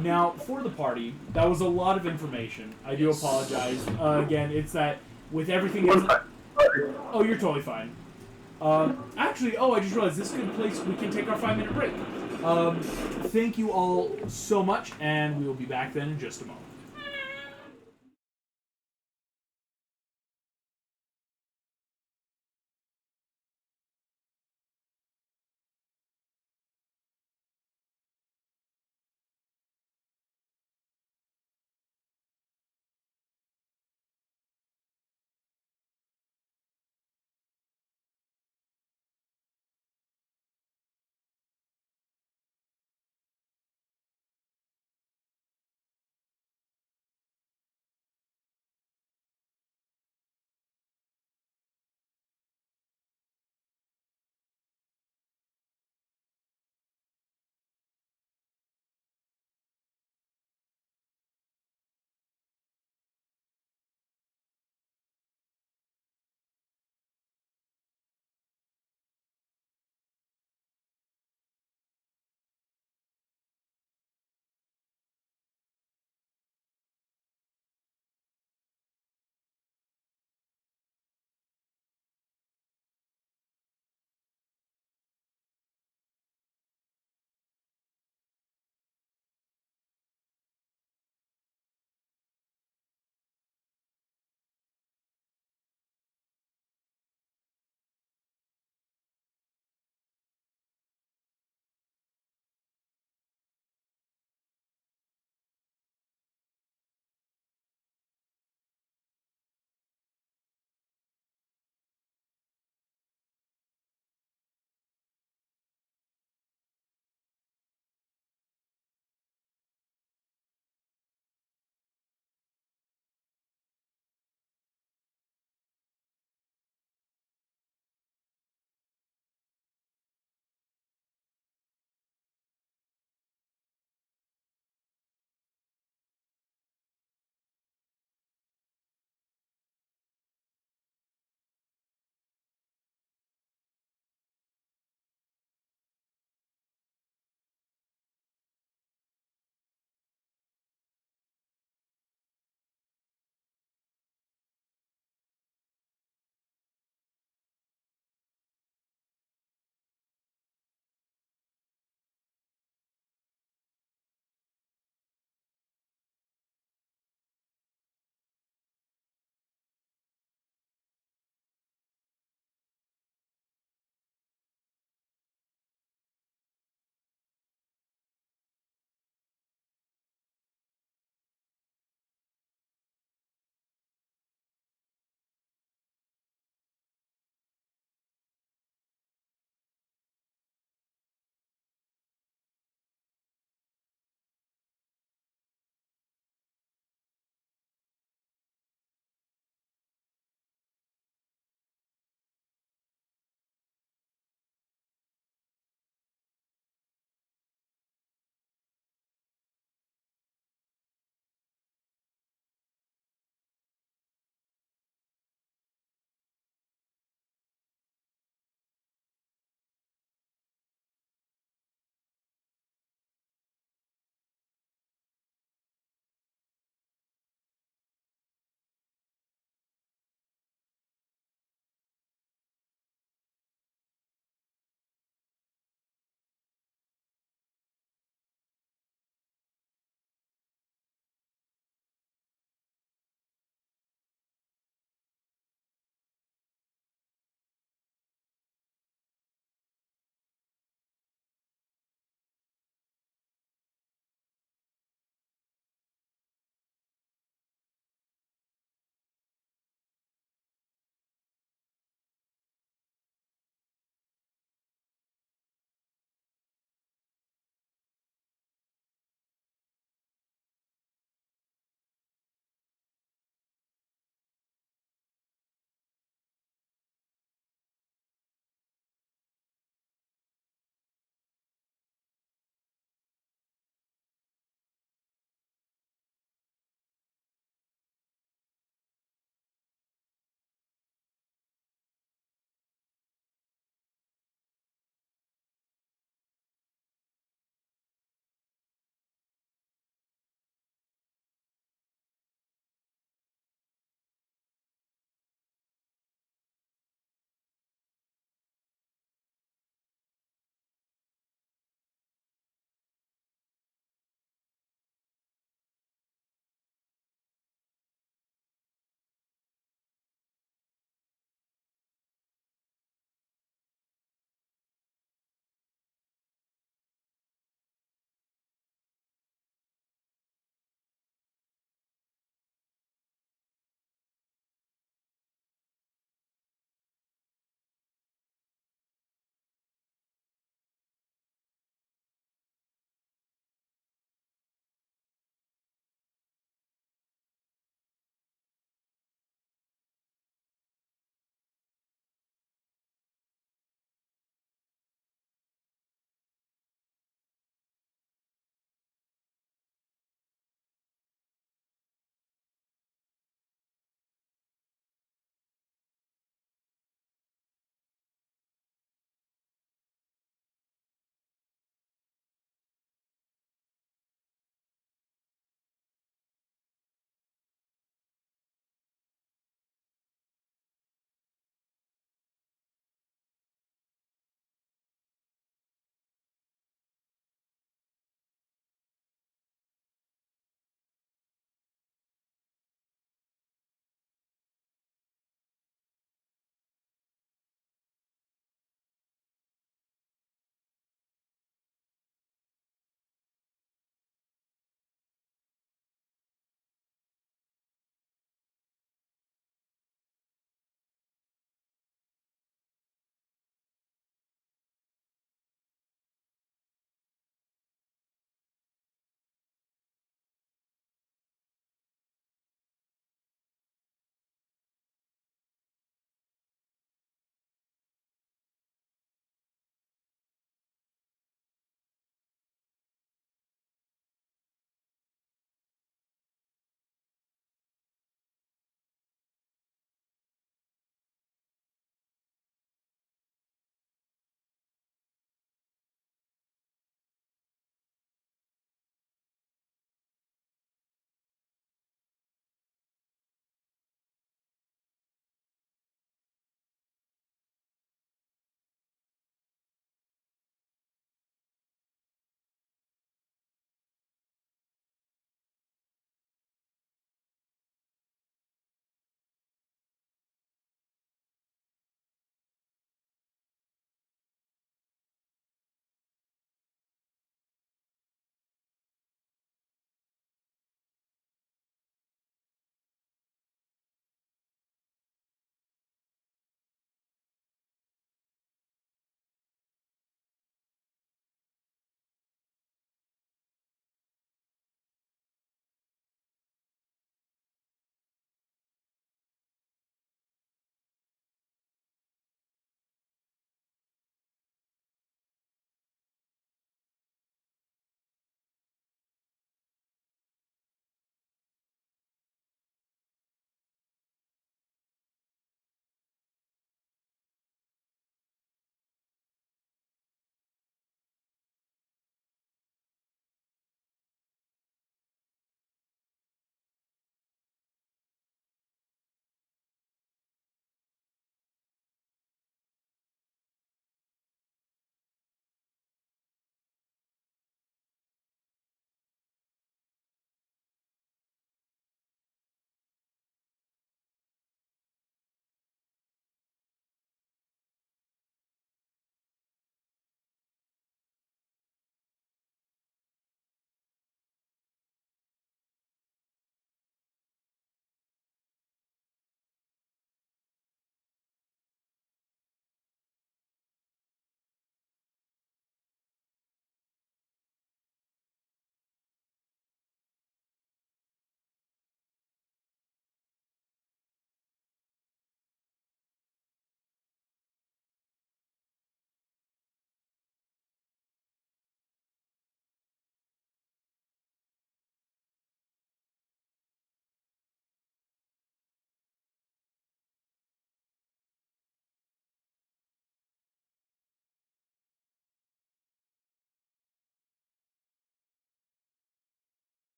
Now, for the party, that was a lot of information. I do apologize. Again, it's that with everything... Oh, you're totally fine. Actually, I just realized this is a good place we can take our 5-minute break. Thank you all so much, and we will be back then in just a moment.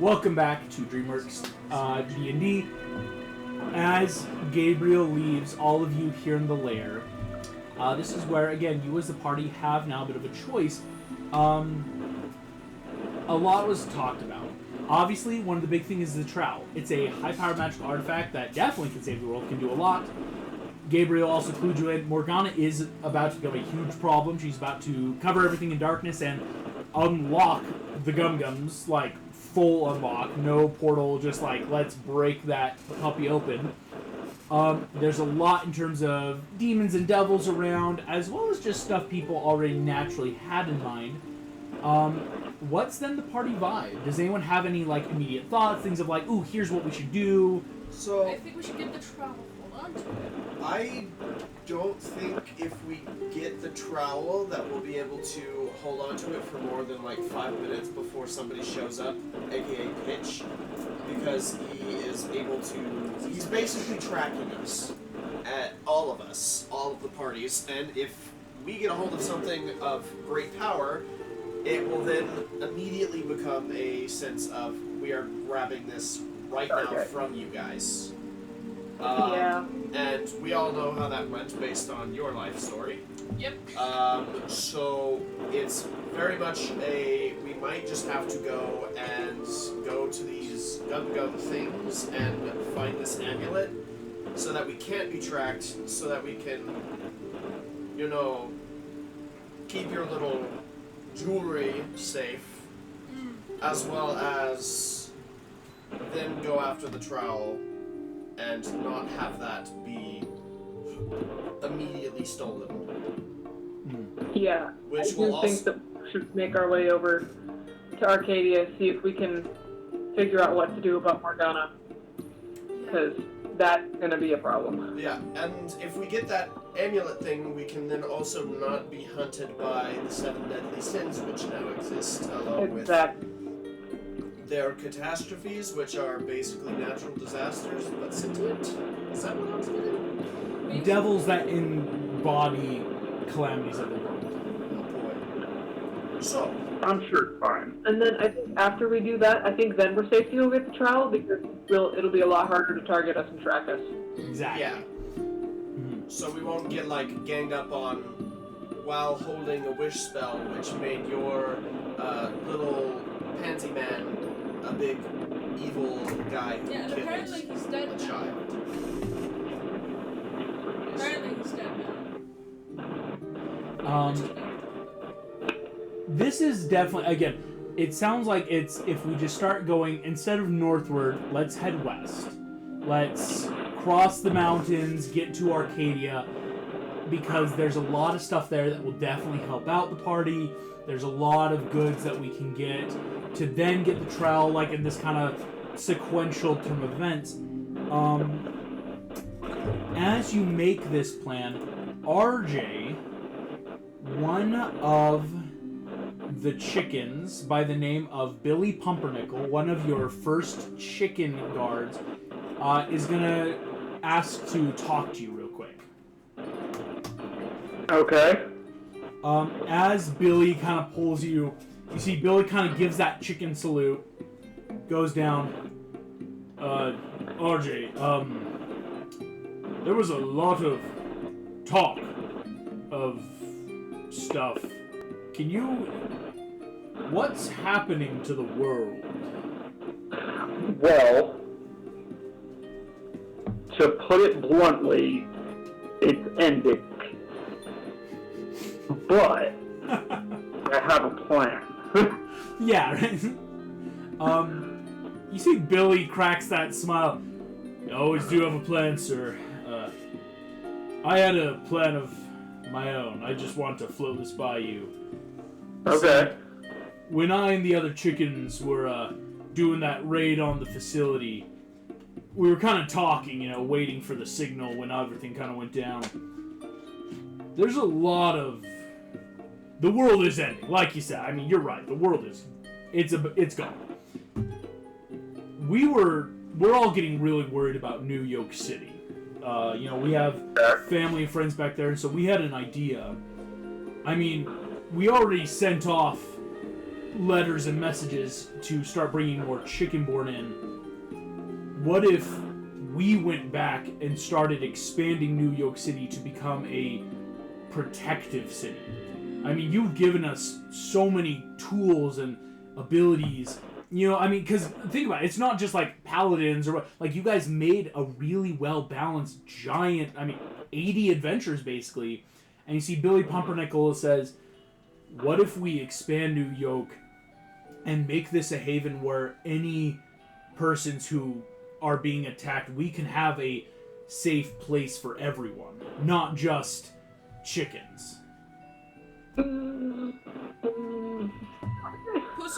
Welcome back to Dreamworks D&D. As Gabriel leaves all of you here in the lair, this is where, again, you as the party have now a bit of a choice. A lot was talked about. Obviously, one of the big things is the trowel. It's a high-powered magical artifact that definitely can save the world, can do a lot. Gabriel also clued you in. Morgana is about to become a huge problem. She's about to cover everything in darkness and unlock the Gum-Gums, like, full unlock. No portal, just like, let's break that puppy open. There's a lot in terms of demons and devils around, as well as just stuff people already naturally had in mind. What's then the party vibe? Does anyone have any, like, immediate thoughts? Things of like, ooh, here's what we should do. So I think we should give the trowel. Hold on to it. I don't think if we get the trowel that we'll be able to hold on to it for more than like 5 minutes before somebody shows up, aka Pitch, because he is able to. He's basically tracking us, at all of us, all of the parties, and if we get a hold of something of great power, it will then immediately become a sense of we are grabbing this right now from you guys. Yeah. And we all know how that went based on your life story. Yep. So it's very much we might just have to go to these Gum-Gum things and find this amulet so that we can't be tracked, so that we can, keep your little jewelry safe, as well as then go after the trowel and not have that be immediately stolen. Yeah. Which I will do also think that we should make our way over to Arcadia, see if we can figure out what to do about Morgana, because that's going to be a problem. yeah, and if we get that amulet thing, we can then also not be hunted by the 7 deadly sins which now exist, along with their catastrophes, which are basically natural disasters, but sentient? Is that what I was getting? Devils that embody calamities of the world. Oh boy. So, I'm sure it's fine. And then I think after we do that, I think then we're safe to go get the trowel, because it'll be a lot harder to target us and track us. Exactly. yeah. So we won't get, ganged up on while holding a wish spell, which made your little pansy man a big evil guy who Yeah, and killed apparently he's dead a now. child. Apparently he's dead now. This is definitely, again, it sounds like it's, if we just start going, instead of northward, let's head west. Let's cross the mountains, get to Arcadia, because there's a lot of stuff there that will definitely help out the party. There's a lot of goods that we can get to then get the trowel, like in this kind of sequential term of events. As you make this plan, RJ, one of the chickens by the name of Billy Pumpernickel, one of your first chicken guards, is gonna ask to talk to you real quick. Okay. As Billy kind of pulls you, you see Billy kind of gives that chicken salute, goes down. RJ, there was a lot of talk of stuff. Can you... What's happening to the world? Well, to put it bluntly, it's ending. But I have a plan. Yeah, right? You see Billy cracks that smile. I always do have a plan, sir. I had a plan of my own. I just want to float this by you. Okay. When I and the other chickens were doing that raid on the facility, we were kind of talking, waiting for the signal when everything kind of went down. There's a lot of... The world is ending, like you said. I mean, you're right. The world is... It's gone. We're all getting really worried about New York City. We have family and friends back there, and so we had an idea. I mean, we already sent off letters and messages to start bringing more Chickenborn in, what if we went back and started expanding New York City to become a protective city? I mean, you've given us so many tools and abilities. You know, I mean, because think about it, it's not just like paladins or what. Like, you guys made a really well-balanced, giant, 80 adventures, basically. And you see Billy Pumpernickel says, what if we expand New York and make this a haven where any persons who are being attacked, we can have a safe place for everyone, not just chickens. Puss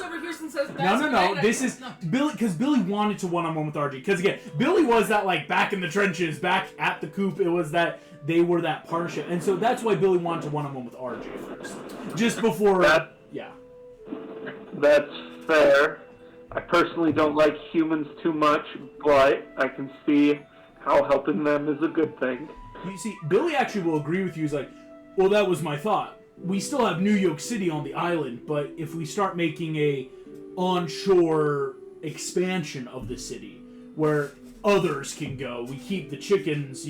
over here and says, No. This is Billy, because Billy wanted to one-on-one with RJ. Because again, Billy was that like back in the trenches, back at the coop. It was that they were that partnership, and so that's why Billy wanted to one-on-one with RJ first, just before. Yeah. That's fair. I personally don't like humans too much, but I can see how helping them is a good thing. You see, Billy actually will agree with you. He's like, well, that was my thought. We still have New York City on the island, but if we start making a onshore expansion of the city where others can go, we keep the chickens,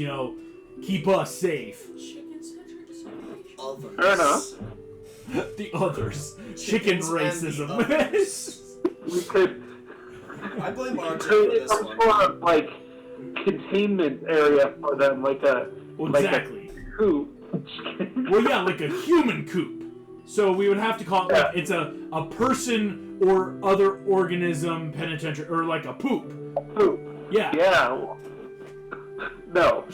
keep us safe. Chicken-centric civilization. Others. Fair enough. The others. Chicken Chickens racism. and the others. We could I blame RJ for create this some one. sort of like containment area for them, like a Exactly. like a coop. Well, yeah, like a human coop. So we would have to call it like it's a person or other organism penitentiary, or like a poop. Coop. Yeah. Yeah. No.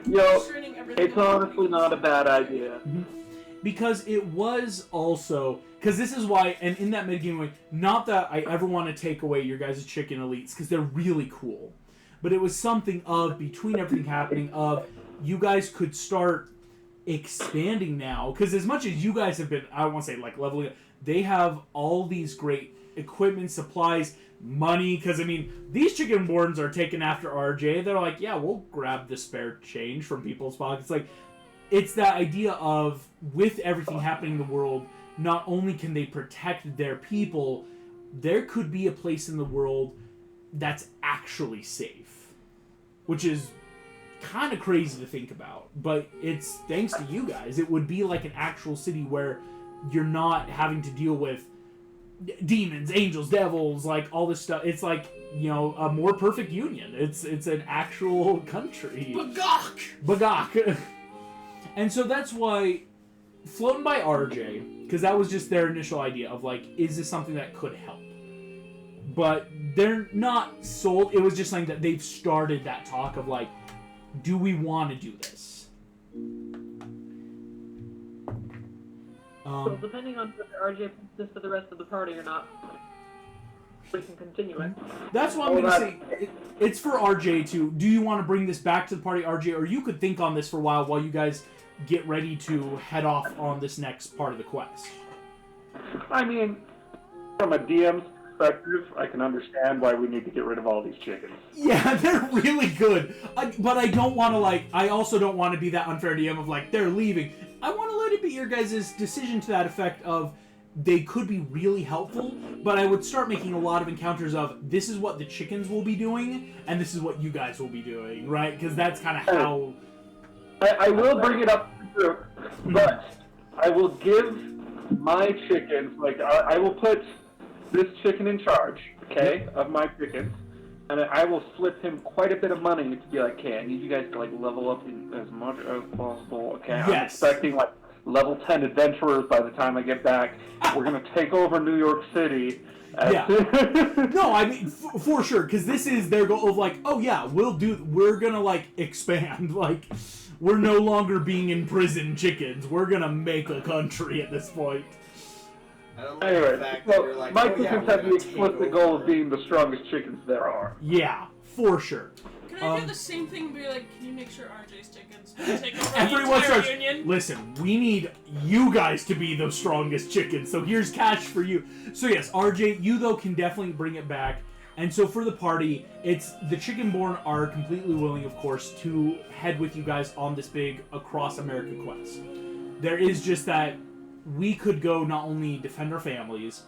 Concerning everything It's honestly not a bad idea. Because it was also... Because this is why, and in that mid-game way, not that I ever want to take away your guys' chicken elites, because they're really cool. But it was something of, between everything happening, of you guys could start expanding now. Because as much as you guys have been, I don't want to say like leveling up, they have all these great equipment, supplies, money. Because, these Chickenborns are taken after RJ. They're like, yeah, we'll grab the spare change from people's pockets. Like, it's that idea of, with everything happening in the world, not only can they protect their people, there could be a place in the world that's actually safe. Which is kind of crazy to think about. But it's thanks to you guys. It would be like an actual city where you're not having to deal with demons, angels, devils, like all this stuff. It's like, a more perfect union. It's an actual country. Bagok! And so that's why, flown by RJ, because that was just their initial idea of like, is this something that could help? But they're not sold. It was just something that they've started that talk of like, do we want to do this? So depending on whether RJ puts this to the rest of the party or not, we can continue it. That's what I'm going to say. It's for RJ to, do you want to bring this back to the party, RJ? Or you could think on this for a while you guys get ready to head off on this next part of the quest. From a DM's perspective, I can understand why we need to get rid of all these chickens. Yeah, they're really good. But I don't want to, I also don't want to be that unfair DM of, they're leaving. I want to let it be your guys' decision to that effect of, they could be really helpful, but I would start making a lot of encounters of, this is what the chickens will be doing, and this is what you guys will be doing, right? Because that's kind of how... I will bring it up to the group, but I will give my chickens, I will put this chicken in charge, okay, of my chickens, and I will slip him quite a bit of money to be like, okay, I need you guys to, level up as much as possible, okay? Yes. I'm expecting, level 10 adventurers by the time I get back. We're going to take over New York City. Yeah. No, for sure, because this is their goal of oh yeah, we're gonna expand, we're no longer being imprisoned chickens, we're gonna make a country at this point. I don't like the fact that you're like, my oh, yeah, chickens we're have the gonna take explicit goal over. of being the strongest chickens there are. Yeah, for sure. Can I do the same thing and be like, can you make sure RJ's chickens take over the Everyone entire starts, union? listen, we need you guys to be the strongest chickens, so here's cash for you. So yes, RJ, you though can definitely bring it back. And so for the party, it's the Chickenborn are completely willing, of course, to head with you guys on this big across America quest. There is just that we could go not only defend our families,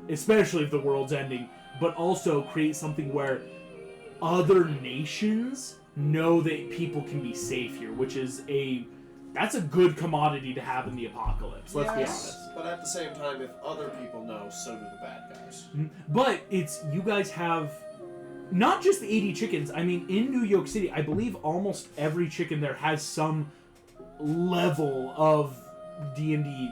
especially if the world's ending, but also create something where other nations know that people can be safe here, which is that's a good commodity to have in the apocalypse. Let's be honest. But at the same time, if other people know, so do the bad guys. But you guys have not just the 80 chickens. I mean, in New York City, I believe almost every chicken there has some level of D&D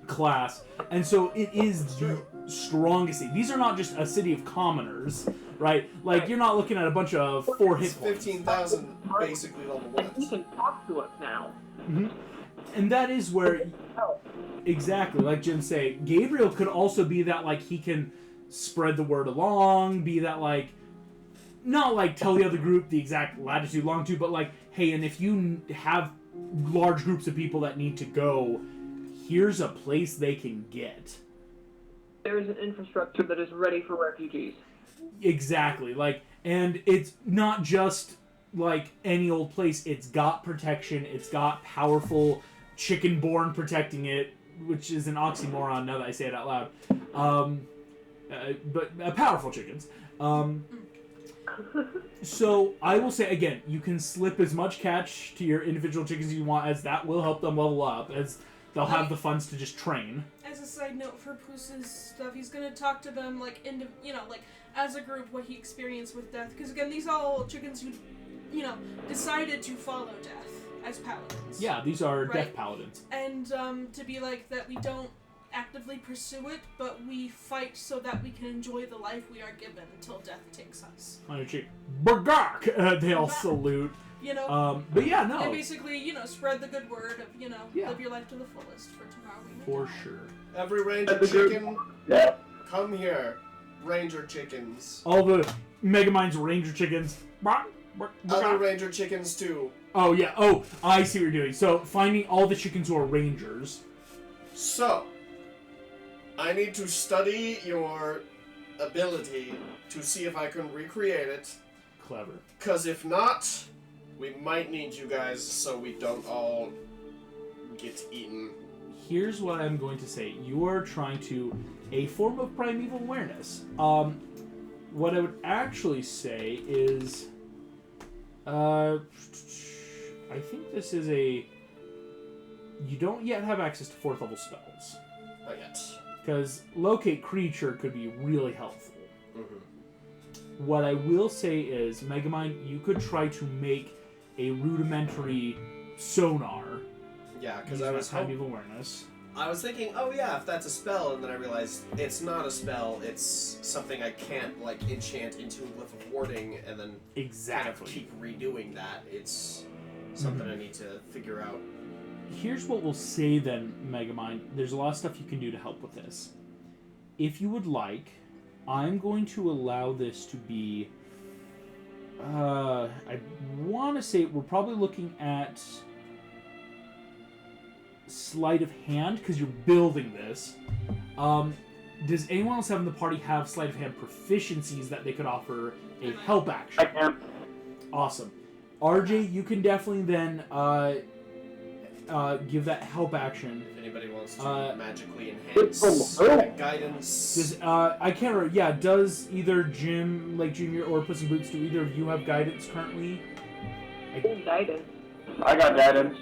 class, and so it is the strongest city. These are not just a city of commoners, right? Like, you're not looking at a bunch of 4 hit points. 15,000 basically level And he 1s. can talk to us now. Mm-hmm. And that is where, exactly, like Jim say, Gabriel could also be that, like, he can spread the word along, be that, like, not like tell the other group the exact latitude, longitude, but like, hey, and if you have large groups of people that need to go, here's a place they can get. There is an infrastructure that is ready for refugees. Exactly, like, and it's not just like any old place. It's got protection. It's got powerful chicken-born protecting it, which is an oxymoron now that I say it out loud. But powerful chickens. So I will say again, you can slip as much catch to your individual chickens as you want, as that will help them level up, as they'll have the funds to just train. As a side note for Poose's stuff, he's gonna talk to them like like as a group what he experienced with death. Because again, these are all chickens who, decided to follow death as paladins. Yeah, these are Right. death paladins. And to be like that, we don't actively pursue it, but we fight so that we can enjoy the life we are given until death takes us. Burgak! They all salute. But yeah, no. And basically, spread the good word of, Yeah. live your life to the fullest for tomorrow. We may For die. sure. Every ranger That's a good- chicken, Yeah. come here. Ranger chickens. All the Megamind's ranger chickens. Other ranger chickens too. Oh, yeah. Oh, I see what you're doing. So, finding all the chickens who are rangers. So, I need to study your ability to see if I can recreate it. Clever. Because if not, we might need you guys so we don't all get eaten. Here's what I'm going to say. You are trying to... a form of primeval awareness. What I would actually say is... I think this is a... You don't yet have access to 4th level spells. Not yet. Because locate creature could be really helpful. Mm-hmm. What I will say is, Megamind, you could try to make a rudimentary sonar. Yeah, because using I was primeval awareness. I was thinking, oh yeah, if that's a spell, and then I realized it's not a spell, it's something I can't, enchant into a glyph of warding, and then kind of keep redoing that. It's something I need to figure out. Here's what we'll say then, Megamind. There's a lot of stuff you can do to help with this. If you would like, I'm going to allow this to be... I want to say we're probably looking at... sleight of hand, because you're building this. Does anyone else have in the party have sleight of hand proficiencies that they could offer a help action? I can. Awesome. RJ, you can definitely then give that help action. If anybody wants to magically it's enhance guidance. Does I can't remember. Yeah, does either Jim, Junior, or Puss in Boots, do either of you have guidance currently? Guidance. I got guidance.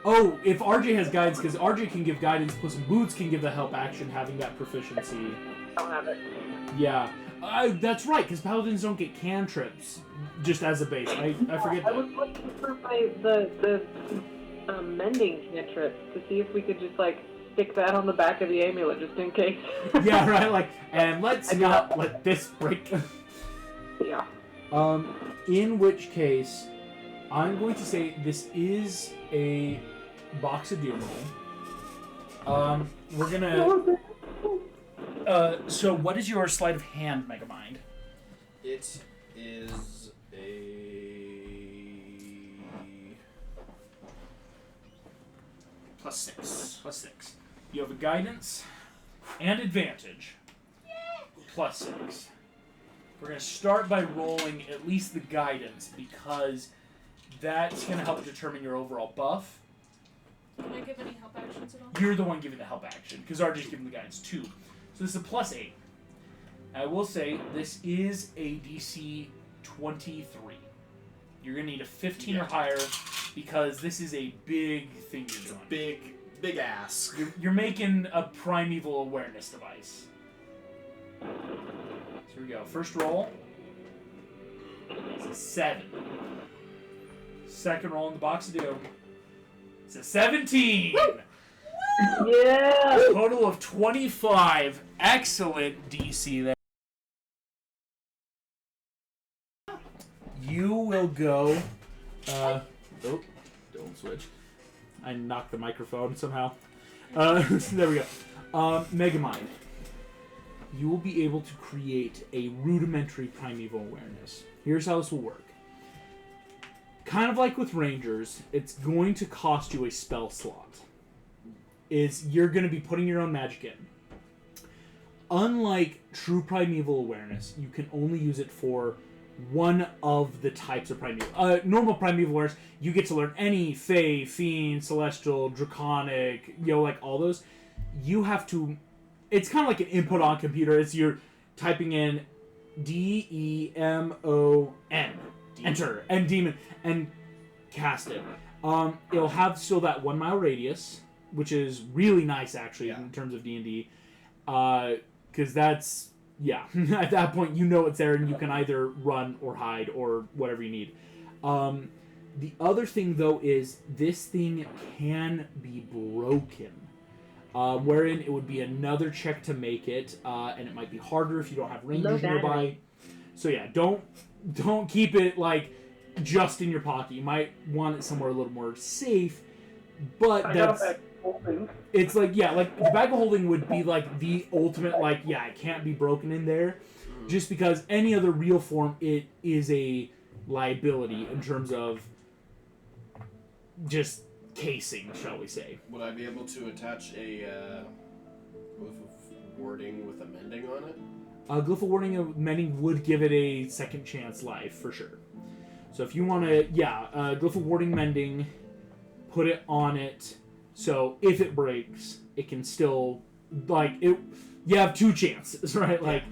Oh, if RJ has guidance, because RJ can give guidance, Puss in Boots can give the help action, having that proficiency. I don't have it. Yeah, that's right, because paladins don't get cantrips just as a base. I forget I that. was looking for the mending cantrip to see if we could just stick that on the back of the amulet just in case. Yeah, right. And let's not let this break. Yeah. In which case, I'm going to say this is a box of deer roll. We're gonna. So what is your sleight of hand, Megamind? It is a +6. +6. You have a guidance and advantage. +6. We're gonna start by rolling at least the guidance, because that's gonna help determine your overall buff. Can I give any help actions at all? You're the one giving the help action, because RJ's giving the guidance 2. So this is a +8. I will say this is a DC 23. You're going to need a 15 or higher, because this is a big thing you're doing. Big ass. You're making a primeval awareness device. So here we go. First roll. It's a 7. Second roll in the box of doom. It's a 17. Yeah! Total of 25. Excellent DC there. You will go. Oh, don't switch. I knocked the microphone somehow. There we go. Megamind. You will be able to create a rudimentary primeval awareness. Here's how this will work. Kind of like with Rangers, it's going to cost you a spell slot. You're going to be putting your own magic in. Unlike true primeval awareness, you can only use it for one of the types of primeval. Normal primeval awareness, you get to learn any Fey, Fiend, Celestial, Draconic, like all those. You have to... It's kind of like an input on computer. You're typing in DEMON, enter, and demon, and cast it. It'll have still that 1 mile radius, which is really nice actually in terms of D&D, because that's at that point you know it's there and you can either run or hide or whatever you need. The other thing though is this thing can be broken. Wherein it would be another check to make it, and it might be harder if you don't have rangers nearby. So yeah, don't keep it like just in your pocket. You might want it somewhere a little more safe. But it's like the bag of holding would be like the ultimate it can't be broken in there, just because any other real form it is a liability in terms of just casing, shall we say. Would I be able to attach a glyph of warding with a mending on it? Glyph of warding and mending would give it a second chance life, for sure. So if you want to, glyph of warding mending, put it on it, so if it breaks, it can still, you have 2 chances, right?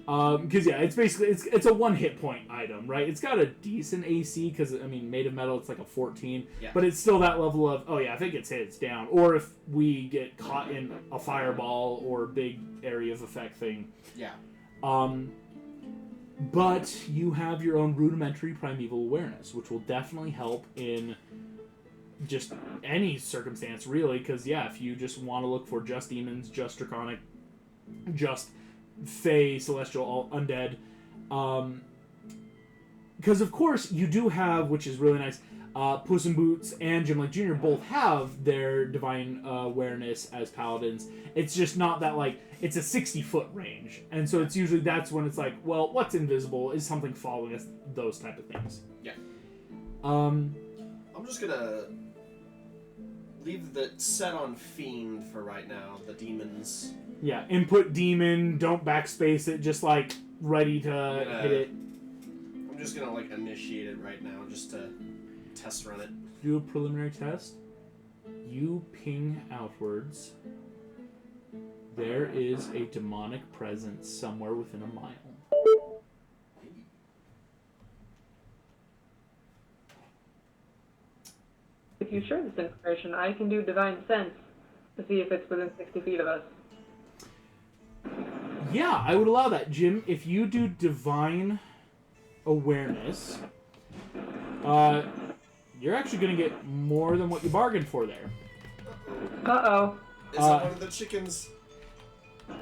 Because it's basically, it's a 1 hit point item, right? It's got a decent AC, because, made of metal, it's like a 14, but it's still that level of, if it gets hit, it's down. Or if we get caught in a fireball or big area of effect thing. Yeah. But you have your own rudimentary primeval awareness, which will definitely help in just any circumstance, really, because, if you just want to look for just demons, just draconic, just Fey, Celestial, all undead. Because, of course, you do have, which is really nice, Puss in Boots and Jim Lake Jr. both have their divine awareness as paladins. It's just not that, it's a 60-foot range. And so it's usually, that's when it's what's invisible? Is something following us? Those type of things. Yeah. I'm just gonna leave the set on Fiend for right now, the demons. Yeah, input demon, don't backspace it, just ready to hit it. I'm just gonna initiate it right now, just to test run it. Do a preliminary test. You ping outwards. There is a demonic presence somewhere within a mile. If you share this information, I can do divine sense to see if it's within 60 feet of us. Yeah, I would allow that. Jim, if you do divine awareness, you're actually going to get more than what you bargained for there. Uh-oh. Is that one of the chickens?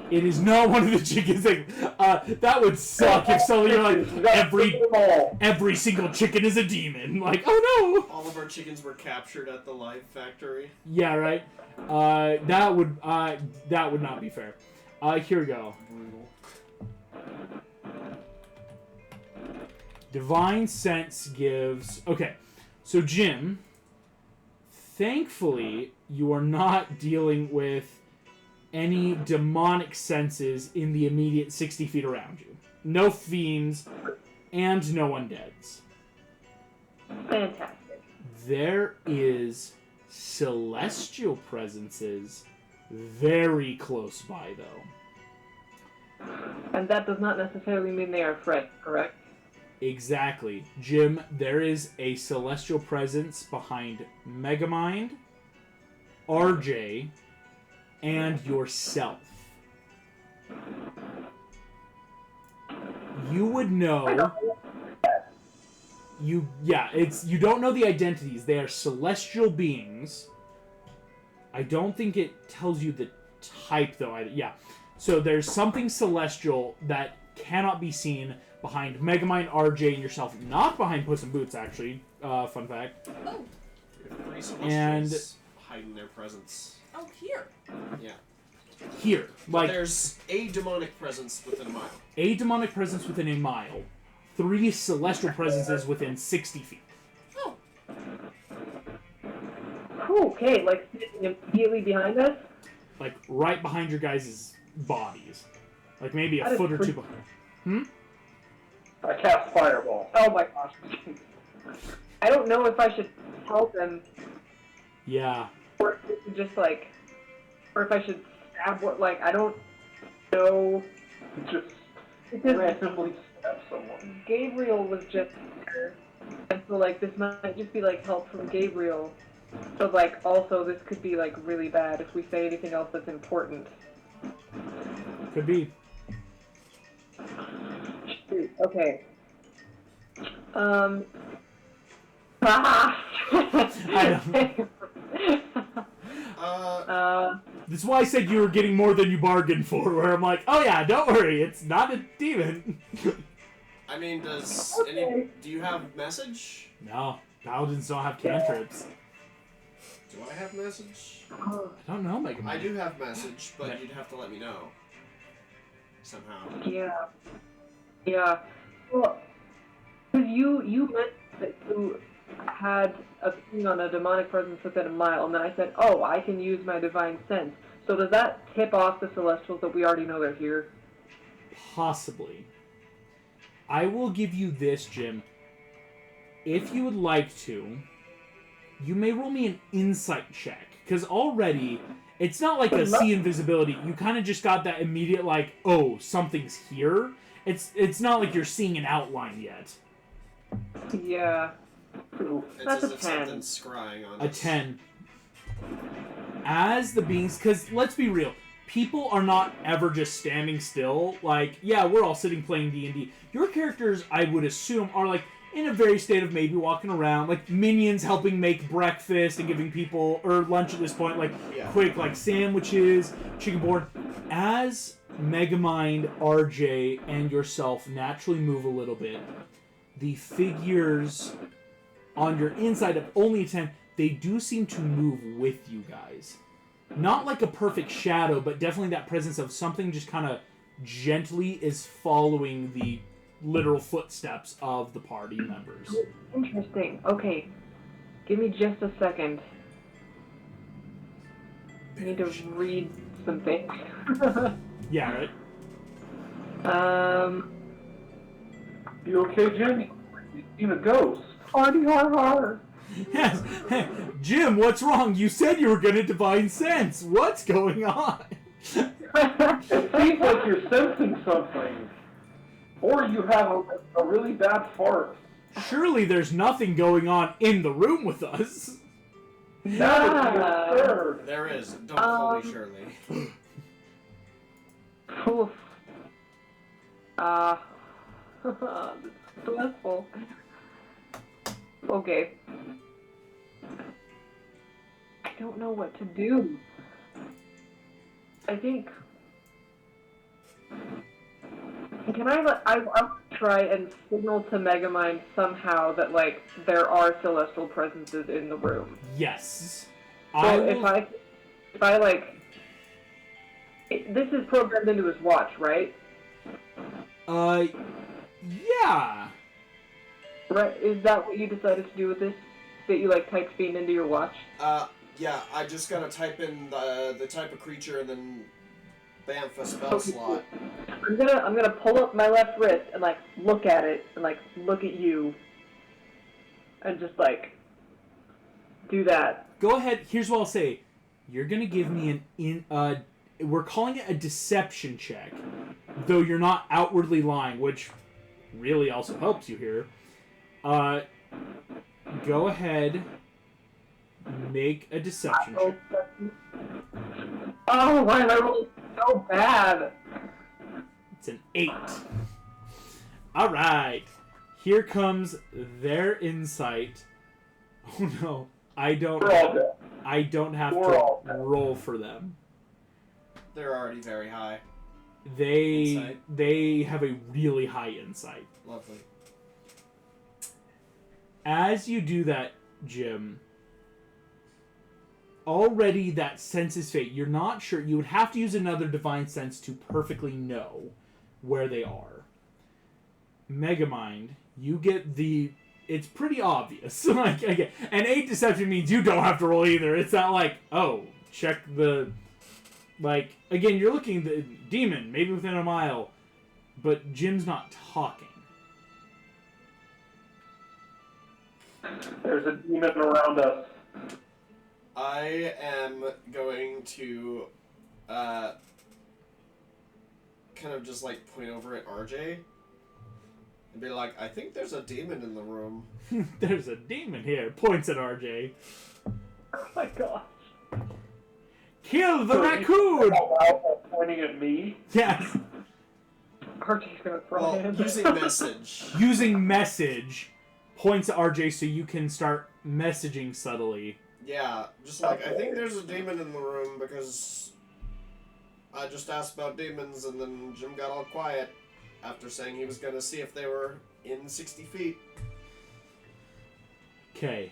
It is not one of the chickens. That would suck if suddenly you're every single chicken is a demon. Oh no! All of our chickens were captured at the live factory. Yeah, right. That would not be fair. Here we go. Divine Sense gives... Okay, so Jim, thankfully, you are not dealing with any demonic senses in the immediate 60 feet around you. No fiends and no undeads. Fantastic. There is Celestial presences, very close by, though. And that does not necessarily mean they are friends, correct? Exactly. Jim, there is a celestial presence behind Megamind, RJ, and yourself. You would know. You don't know the identities. They are celestial beings. I don't think it tells you the type though. So there's something celestial that cannot be seen behind Megamind, RJ, and yourself. Not behind Puss in Boots, actually. Fun fact. Oh. Three celestials hiding their presence. Oh, here. Yeah. Here. But there's a demonic presence within a mile. A demonic presence within a mile. 3 celestial presences within 60 feet. Oh. Okay, like immediately behind us? Like right behind your guys' bodies. Like maybe a foot or two behind. I cast Fireball. Oh my gosh. I don't know if I should help them. Yeah. Or if it just like, or if I should stab what, like, I don't know. Just Because randomly stab someone. Gabriel was just here. And so, like, this might just be, like, help from Gabriel. So, like, also, this could be, like, really bad if we say anything else that's important. Could be. Shoot, okay. I don't. That's why I said you were getting more than you bargained for, where I'm like, oh yeah, don't worry, it's not a demon. I mean, Okay. do you have message? No, paladins don't have cantrips. Do I have message? I don't know, Mega Man. I do have message, but you'd have to let me know. Somehow. Yeah. Yeah. Well, because you meant that you had a thing on a demonic presence within a mile, and then I said, oh, I can use my divine sense. So does that tip off the Celestials that we already know they're here? Possibly. I will give you this, Jim. If you would like to, you may roll me an insight check. Because already, it's not like a see invisibility. You kind of just got that immediate, like, oh, something's here. It's not like you're seeing an outline yet. Yeah. It's That's as a if 10. something's scrying on A us. 10. As the beings, because let's be real, people are not ever just standing still. Like, yeah, we're all sitting playing D&D. Your characters, I would assume, are like in a very state of maybe walking around, like minions helping make breakfast and giving people, or lunch at this point, like quick, like sandwiches, chicken board. As Megamind, RJ, and yourself naturally move a little bit, the figures on your inside of only a 10, they do seem to move with you guys. Not like a perfect shadow, but definitely that presence of something just kind of gently is following the literal footsteps of the party members. Interesting. Okay. Give me just a second. I need to read something. Yeah, right? You okay, Jimmy? You've seen a ghost. Hardy har har. Yes. Jim, what's wrong? You said you were going to divine sense. What's going on? It seems like you're sensing something. Or you have a really bad fart. Surely there's nothing going on in the room with us. That would be absurd. There is. Don't call me Shirley. Oof. That's stressful. Okay. I don't know what to do. I think. Can I'll try and signal to Megamind somehow that, like, there are celestial presences in the room. Yes. So if I like, this is programmed into his watch, right? Yeah. Right? Is that what you decided to do with this? That you, like, typed Fiend into your watch? Yeah, I just gotta type in the type of creature and then bamf a spell slot. I'm gonna pull up my left wrist and, like, look at it and, like, look at you and just, like, do that. Go ahead. Here's what I'll say. You're gonna give me we're calling it a deception check, though you're not outwardly lying, which really also helps you here. Go ahead. Make a deception check. Oh, why am I rolling so bad? It's an 8. Alright. Here comes their insight. Oh no. I don't have to roll for them. They're already very high. They have a really high insight. Lovely. As you do that, Jim, already that sense is fate. You're not sure. You would have to use another divine sense to perfectly know where they are. Megamind, you get the... It's pretty obvious. Like, again, and 8 deception means you don't have to roll either. It's not like, oh, check the... Like, again, you're looking at the demon, maybe within a mile, but Jim's not talking. There's a demon around us. I am going to kind of just like point over at RJ and be like, I think there's a demon in the room. There's a demon here. Points at RJ. Oh my gosh. Kill the raccoon! Pointing at me? Yes. RJ's gonna throw Well, him. using message. Using message points at RJ so you can start messaging subtly. Yeah, just like, I think there's a demon in the room because I just asked about demons and then Jim got all quiet after saying he was going to see if they were in 60 feet. Okay.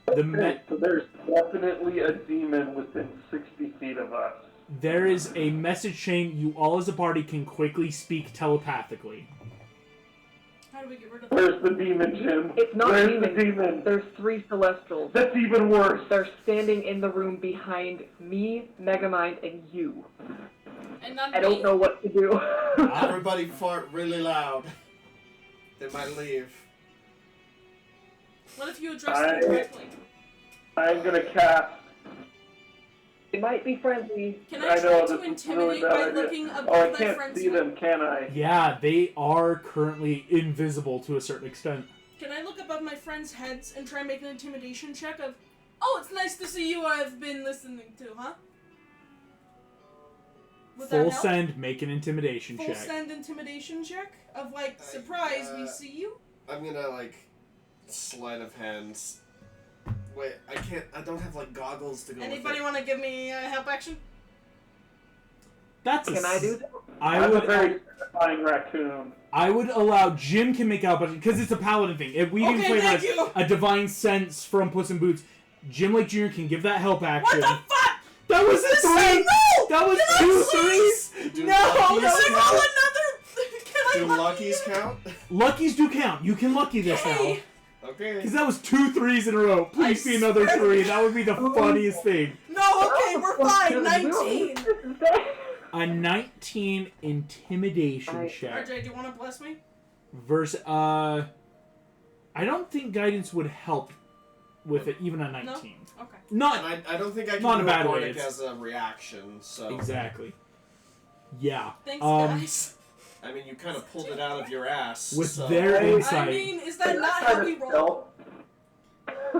So there's definitely a demon within 60 feet of us. There is a message chain you all as a party can quickly speak telepathically. How do we get rid of that? Where's the demon, Jim? It's not Where's demon. the demon? There's 3 Celestials. That's even worse. They're standing in the room behind me, Megamind, and you. And not I don't know what to do. Everybody fart really loud. They might leave. What if you address them directly? I'm gonna cast. They might be friendly. Can I try to intimidate by idea. looking above Oh, I my can't friend's see head? them, can I? Yeah, they are currently invisible to a certain extent. Can I look above my friends' heads and try and make an intimidation check of, oh, it's nice to see you I've been listening to, huh? Would that Full help? send, make an intimidation Full check. send intimidation check? Of like, surprise, we see you? I'm gonna, like, sleight of hands. Wait, I don't have, like, goggles to go Anybody with it. want to give me a help action? That's Can I do that? I'm a very terrifying raccoon. I would allow Jim can make out, but because it's a paladin thing. If we didn't Okay, play thank that you. a divine sense from Puss in Boots, Jim Lake Jr. can give that help action. What the fuck? That was a 3! No! That was Did I 2 please? 3s! Do No! luckies That Can I was... roll another? Can I Do lucky luckies you? count? Luckies do count. You can lucky this Hey. now. Okay. Because that was 2 3s in a row. Please I be another swear. 3. That would be the funniest thing. No, okay, we're fine. 19. A 19 intimidation check. RJ, do you want to bless me? Versus, I don't think guidance would help with it, even a 19. Okay. Not And I don't think I can Not in do a bad a way, Gordic it's- as a reaction, so... exactly. Yeah. Thanks, Um, guys. I mean, you kind of pulled it out of your ass. With so. their I insight. I mean, is that not how we roll?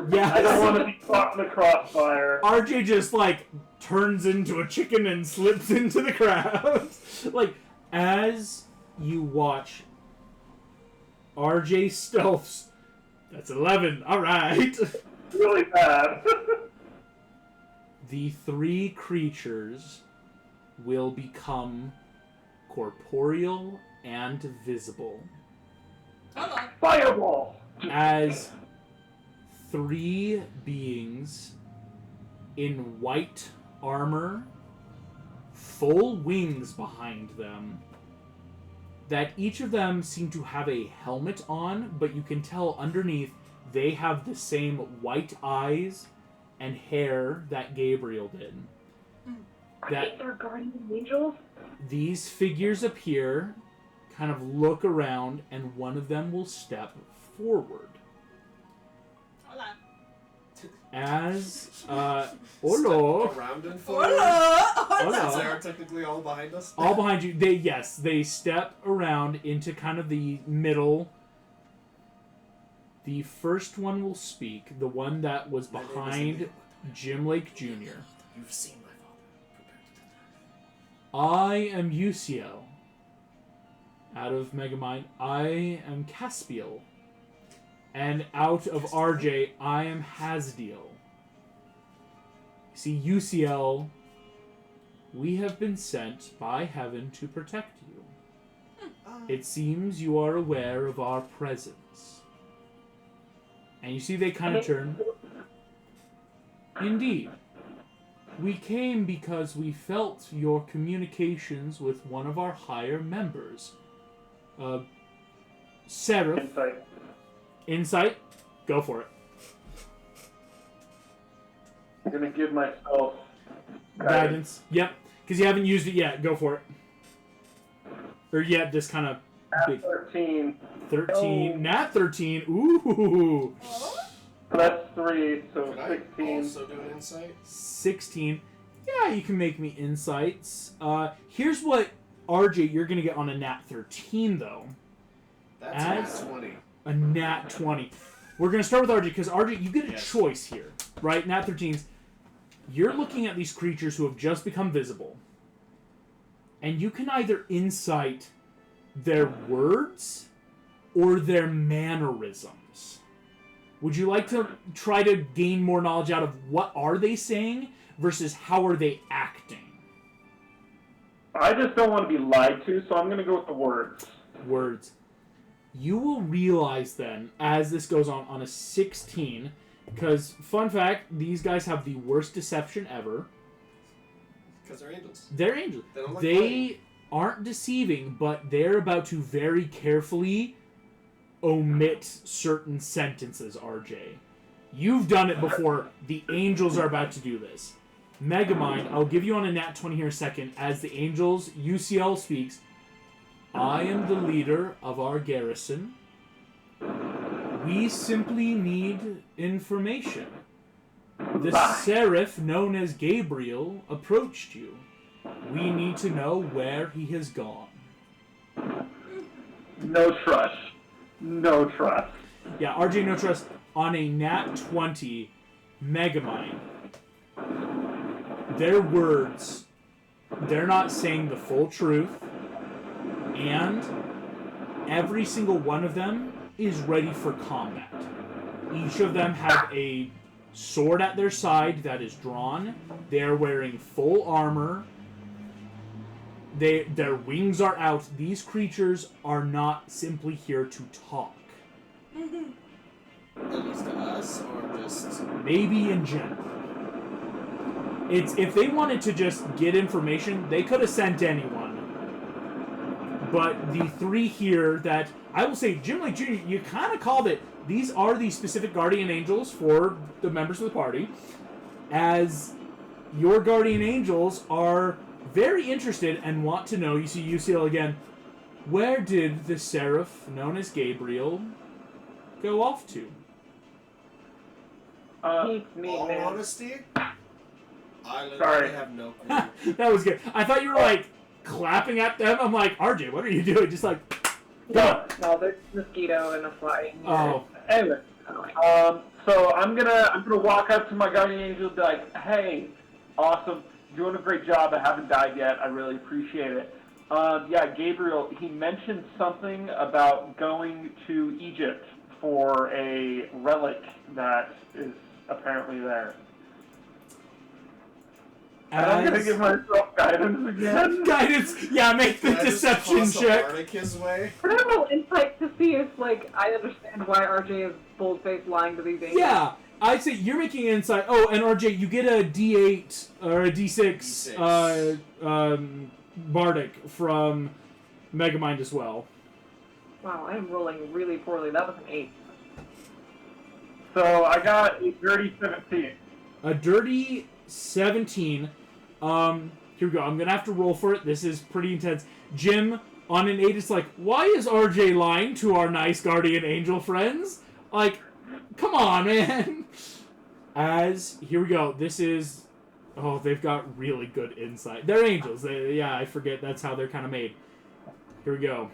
Yeah. I don't want to be caught in the crossfire. RJ just like turns into a chicken and slips into the crowd. Like as you watch RJ stealths. That's 11. All right. Really bad. The 3 creatures will become corporeal and visible Hold on. Fireball! as 3 beings in white armor, full wings behind them, that each of them seem to have a helmet on, but you can tell underneath they have the same white eyes and hair that Gabriel did. That Are guardian angels? these figures appear, kind of look around, and one of them will step forward. Hold on. as Olo. Around and forward. Hola. Is there technically all behind us? All behind you. They step around into kind of the middle. The first one will speak. The one that was behind Jim Lake Jr. You've seen my father. Prepare to die. I am Uciel. Out of Megamind, I am Caspiel. And out of RJ, I am Hasdiel. See, Uciel, we have been sent by heaven to protect you. It seems you are aware of our presence. And you see they kind of turn. Indeed. We came because we felt your communications with one of our higher members. Seraph. Insight? Go for it. I'm gonna give myself Guidance. Yep. Because you haven't used it yet. Go for it. Or yet, this kind of big. 13. 13. Oh. Nat 13. Ooh. That's 3, so Can I 16. also do an insight? 16. Yeah, you can make me insights. Here's what, RJ, you're going to get on a nat 13, though. That's a nat 20. A nat 20. We're going to start with RJ, because RJ, you get a choice here, right? Nat 13s. You're looking at these creatures who have just become visible, and you can either insight their words or their mannerisms. Would you like to try to gain more knowledge out of what are they saying versus how are they acting? I just don't want to be lied to, so I'm going to go with the words. Words. You will realize then, as this goes on a 16, because, fun fact, these guys have the worst deception ever. Because they're angels. They're angels. They don't like They lying. aren't deceiving, but they're about to very carefully omit certain sentences, RJ. You've done it before. The angels are about to do this. Megamind, I'll give you on a nat 20 here in a second. As the angels, UCL speaks, I am the leader of our garrison. We simply need information. The seraph known as Gabriel approached you. We need to know where he has gone. No trust. No trust. Yeah, RJ no trust on a nat 20 Megamind. Their words, they're not saying the full truth, and every single one of them is ready for combat. Each of them have a sword at their side that is drawn. They're wearing full armor. Their wings are out. These creatures are not simply here to talk. At least to us, or just... Maybe in general. If they wanted to just get information, they could have sent anyone. But the three here that, I will say, Jim Lake Jr., you kind of called it. These are the specific guardian angels for the members of the party. As your guardian angels are very interested and want to know, you see UCL again, where did the seraph known as Gabriel go off to? Beats me, all man. honesty, I literally Sorry. have no clue. That was good. I thought you were like clapping at them. I'm like, RJ, what are you doing? Just like, go. No, there's a mosquito and a fly. Oh. Anyway, so I'm gonna walk up to my guardian angel and be like, "Hey, awesome, doing a great job. I haven't died yet. I really appreciate it." Yeah, Gabriel, he mentioned something about going to Egypt for a relic that is apparently there. And I'm gonna give myself guidance again. Guidance. Yeah, make the Can I just deception toss a check. bardic his way? Can I roll insight to see if, like, I understand why RJ is bold-faced lying to these angels? Yeah, I'd say you're making an insight. Oh, and RJ, you get a D8 or a D6, bardic from Megamind as well. Wow, I am rolling really poorly. That was an 8. So I got a dirty 17. A dirty 17. Here we go. I'm gonna have to roll for it. This is pretty intense. Jim, on an 8, it's like, why is RJ lying to our nice guardian angel friends? Like, come on, man. As here we go. This is they've got really good insight. They're angels. I forget that's how they're kind of made. Here we go.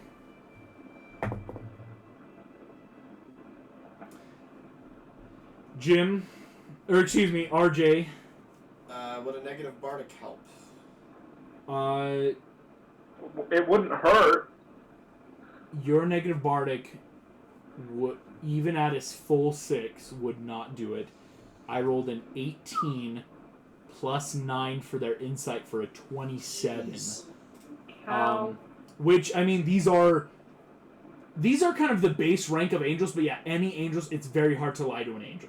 Jim, or excuse me, RJ. Would a negative bardic help? It wouldn't hurt. Your negative bardic, even at his full 6, would not do it. I rolled an 18 plus 9 for their insight for a 27. How? Which, I mean, these are kind of the base rank of angels, but yeah, any angels, it's very hard to lie to an angel.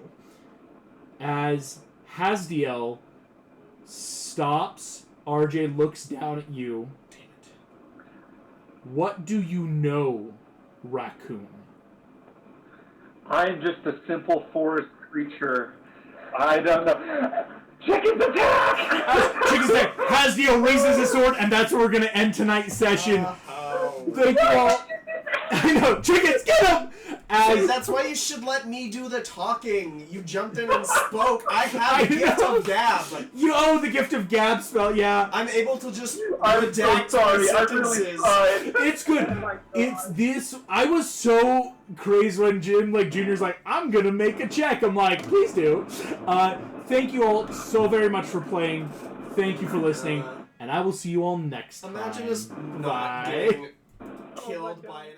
As Hasdiel stops, RJ looks down at you. Damn it. What do you know, Raccoon? I'm just a simple forest creature. I don't know. Chickens attack! Chickens attack! Hasdiel raises his sword, and that's where we're going to end tonight's session. Thank you all. I know, chickens, get him! See, that's why you should let me do the talking. You jumped in and spoke. I have the gift of gab. You owe the gift of gab spell, yeah. I'm able to just I'm so redact sorry. my I really sentences. tried. It's good. Oh my God. It's this. I was so crazy when Jim, Junior's like, I'm gonna make a check. I'm like, please do. Thank you all so very much for playing. Thank you for listening. And I will see you all next time. Imagine us not Bye. getting killed God. by an